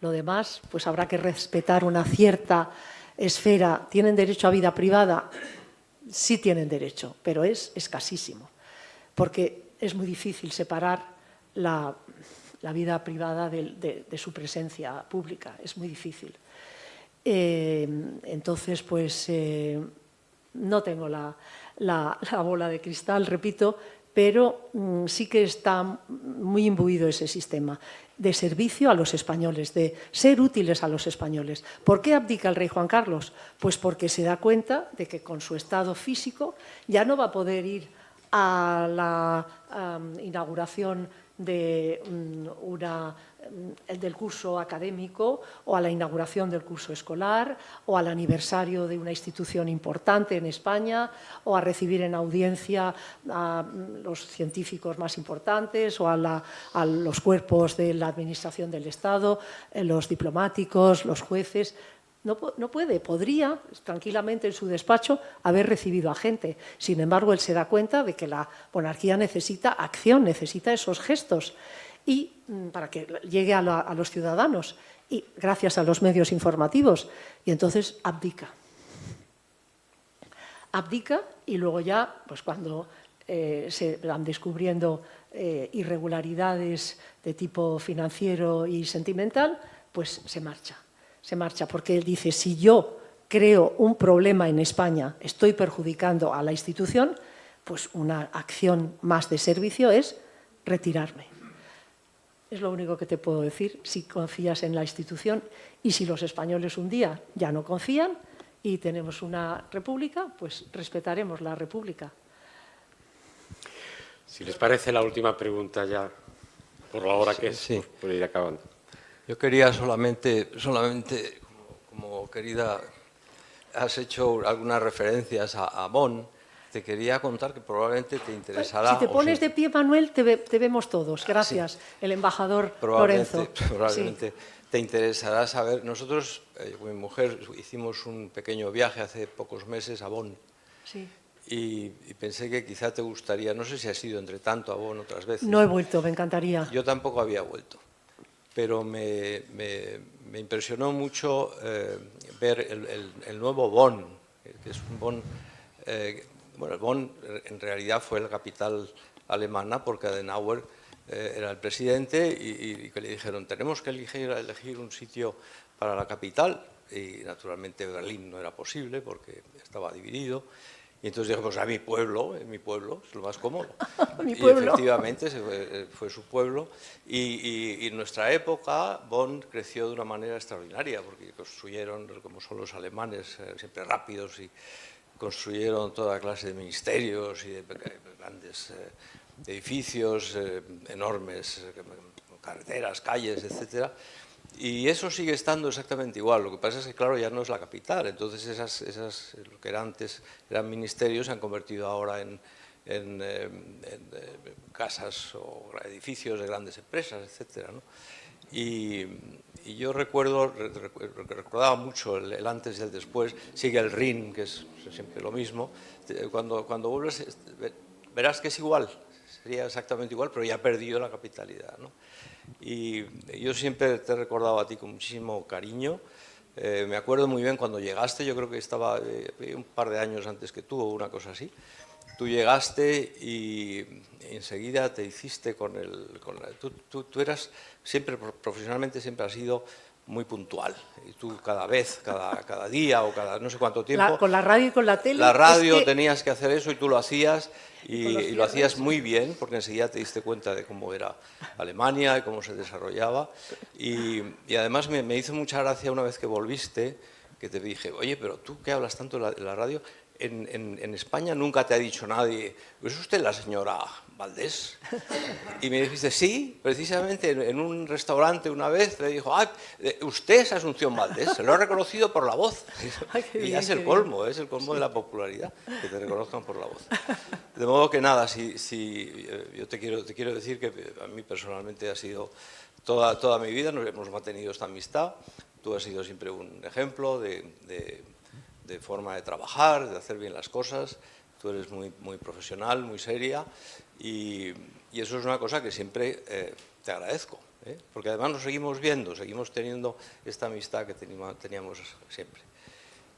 Lo demás, pues habrá que respetar una cierta esfera. ¿Tienen derecho a vida privada? Sí tienen derecho, pero es escasísimo, porque es muy difícil separar la vida privada de su presencia pública. Es muy difícil. Entonces, pues no tengo la bola de cristal, repito, pero sí que está muy imbuido ese sistema de servicio a los españoles, de ser útiles a los españoles. ¿Por qué abdica el rey Juan Carlos? Pues porque se da cuenta de que con su estado físico ya no va a poder ir a la inauguración del curso académico o a la inauguración del curso escolar o al aniversario de una institución importante en España o a recibir en audiencia a los científicos más importantes o a los cuerpos de la administración del Estado, los diplomáticos, los jueces. No puede, podría tranquilamente en su despacho haber recibido a gente. Sin embargo, él se da cuenta de que la monarquía necesita acción, necesita esos gestos y para que llegue a los ciudadanos y gracias a los medios informativos. Y entonces abdica. Abdica y luego ya, pues cuando se van descubriendo irregularidades de tipo financiero y sentimental, pues se marcha. Se marcha porque él dice, si yo creo un problema en España, estoy perjudicando a la institución, pues una acción más de servicio es retirarme. Es lo único que te puedo decir, si confías en la institución y si los españoles un día ya no confían y tenemos una república, pues respetaremos la república. Si les parece la última pregunta ya, por la hora que es, sí. por ir acabando. Yo quería solamente como querida, has hecho algunas referencias a Bonn. Te quería contar que probablemente te interesará. Si te pones de pie, Manuel, te vemos todos. Gracias, sí. El embajador Lorenzo. Probablemente sí. Te interesará saber. Nosotros, con mi mujer, hicimos un pequeño viaje hace pocos meses a Bonn. Sí. Y pensé que quizá te gustaría, no sé si has ido entre tanto a Bonn otras veces. No he vuelto, me encantaría. Yo tampoco había vuelto. Pero me impresionó mucho ver el nuevo Bonn, que es un Bonn. Bueno, Bonn en realidad fue la capital alemana porque Adenauer era el presidente y que le dijeron tenemos que elegir un sitio para la capital y naturalmente Berlín no era posible porque estaba dividido. Y entonces dijo, pues a mi pueblo es lo más cómodo. Mi y pueblo. efectivamente fue su pueblo. Y en nuestra época Bonn creció de una manera extraordinaria, porque construyeron, como son los alemanes, siempre rápidos, y construyeron toda clase de ministerios y de grandes edificios enormes, carreteras, calles, etcétera. Y eso sigue estando exactamente igual. Lo que pasa es que, claro, ya no es la capital. Entonces, lo que antes eran ministerios se han convertido ahora en casas o edificios de grandes empresas, etcétera, ¿no? Y yo recordaba mucho el antes y el después. Sigue el Rin, que es siempre lo mismo. Cuando vuelves, verás que es igual. Sería exactamente igual, pero ya ha perdido la capitalidad, ¿no? Y yo siempre te he recordado a ti con muchísimo cariño. Me acuerdo muy bien cuando llegaste, yo creo que estaba un par de años antes que tú o una cosa así. Tú llegaste y enseguida te hiciste tú eras siempre, profesionalmente siempre has sido muy puntual. Y tú cada vez, cada día o cada no sé cuánto tiempo... Con la radio y con la tele... La radio tenías que hacer eso y tú lo hacías y lo hacías muy bien porque enseguida te diste cuenta de cómo era Alemania y cómo se desarrollaba. Y además me hizo mucha gracia una vez que volviste, que te dije, oye, pero tú que hablas tanto en la radio... En España nunca te ha dicho nadie, ¿es usted la señora Valdés. Y me dijiste, sí, precisamente en un restaurante una vez me dijo, ah, usted es Asunción Valdés, se lo he reconocido por la voz. Ay, qué Y bien, ya es el qué colmo, bien. es el colmo de la popularidad, que te reconozcan por la voz. De modo que nada, yo te quiero decir que a mí personalmente ha sido toda mi vida, nos hemos mantenido esta amistad, tú has sido siempre un ejemplo de forma de trabajar, de hacer bien las cosas. Tú eres muy profesional, muy seria y eso es una cosa que siempre te agradezco, porque además nos seguimos viendo, seguimos teniendo esta amistad que teníamos siempre.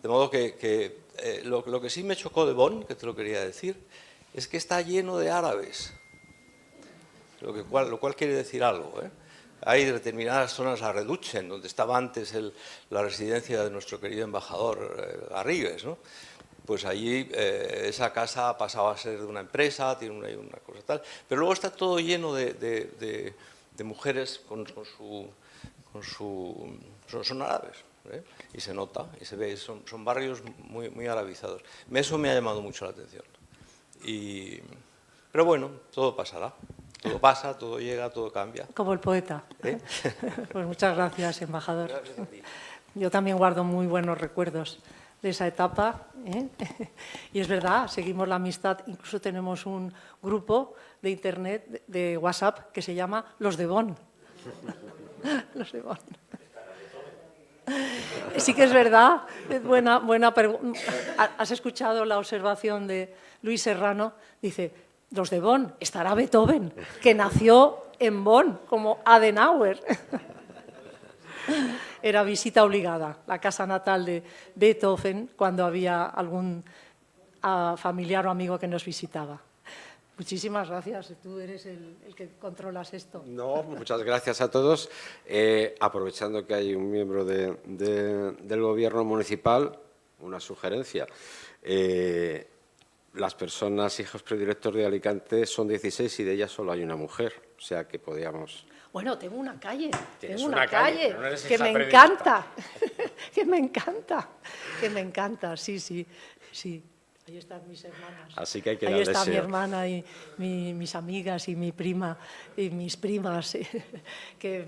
De modo que lo que sí me chocó de Bonn, que te lo quería decir, es que está lleno de árabes, lo cual quiere decir algo. Hay determinadas zonas, la Reduchen, donde estaba antes la residencia de nuestro querido embajador Garrigues, ¿no? Pues allí esa casa ha pasado a ser de una empresa, tiene una cosa tal, pero luego está todo lleno de mujeres son árabes, y se nota, y se ve, son barrios muy arabizados. Eso me ha llamado mucho la atención. Pero bueno, todo pasará, todo pasa, todo llega, todo cambia. Como el poeta. Pues muchas gracias, embajador. Gracias a ti. Yo también guardo muy buenos recuerdos de esa etapa, y es verdad, seguimos la amistad, incluso tenemos un grupo de internet, de WhatsApp, que se llama Los de Bonn. Los de Bonn. Sí que es verdad, buena pregunta. ¿Has escuchado la observación de Luis Serrano? Dice, los de Bonn, estará Beethoven, que nació en Bonn, como Adenauer. Era visita obligada, la casa natal de Beethoven, cuando había algún familiar o amigo que nos visitaba. Muchísimas gracias, tú eres el que controlas esto. No, muchas gracias a todos. Aprovechando que hay un miembro del Gobierno municipal, una sugerencia. Las personas hijos predilectos de Alicante son 16 y de ellas solo hay una mujer, o sea que podíamos... Bueno, tengo una calle, Tienes tengo una una calle, calle pero no eres que hija me predilecta. encanta, que me encanta, sí. Ahí están mis hermanas. Así que hay que Ahí dar está mi deseo. hermana y mis amigas y mi prima y mis primas que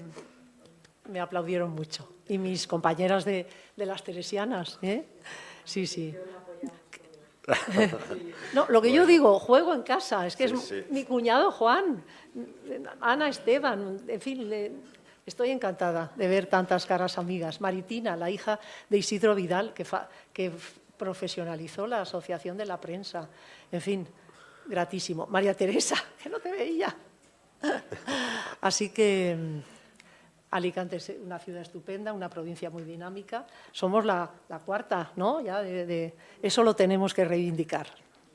me aplaudieron mucho. Y mis compañeras de las teresianas, Sí. No, lo que yo digo, juego en casa, es que Sí. mi cuñado Juan, Ana Esteban, en fin, estoy encantada de ver tantas caras amigas. Maritina, la hija de Isidro Vidal, que profesionalizó la Asociación de la Prensa. En fin, gratísimo. María Teresa, que no te veía. Así que Alicante es una ciudad estupenda, una provincia muy dinámica. Somos la cuarta, ¿no? Ya eso lo tenemos que reivindicar.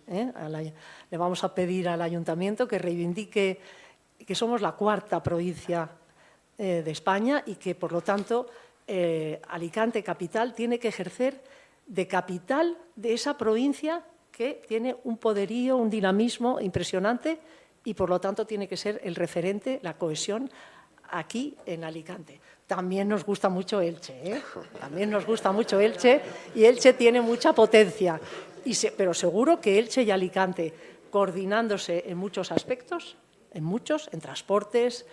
Le vamos a pedir al ayuntamiento que reivindique que somos la cuarta provincia de España y que, por lo tanto, Alicante, capital, tiene que ejercer de capital de esa provincia que tiene un poderío, un dinamismo impresionante y, por lo tanto, tiene que ser el referente, la cohesión aquí en Alicante. También nos gusta mucho Elche, También nos gusta mucho Elche y Elche tiene mucha potencia. Pero seguro que Elche y Alicante, coordinándose en muchos aspectos, en transportes,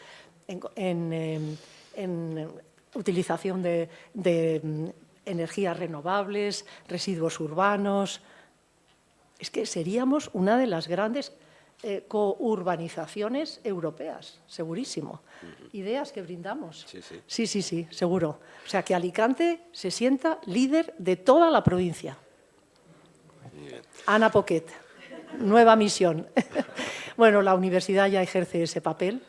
en utilización de energías renovables, residuos urbanos, es que seríamos una de las grandes courbanizaciones europeas, segurísimo. Ideas que brindamos. Sí, seguro. O sea, que Alicante se sienta líder de toda la provincia. Ana Poquet, nueva misión. Bueno, la universidad ya ejerce ese papel,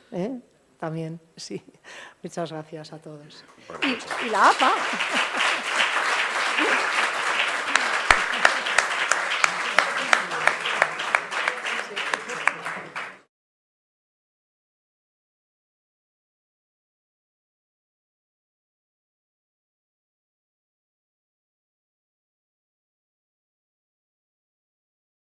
también, sí. Muchas gracias a todos. Y la APA.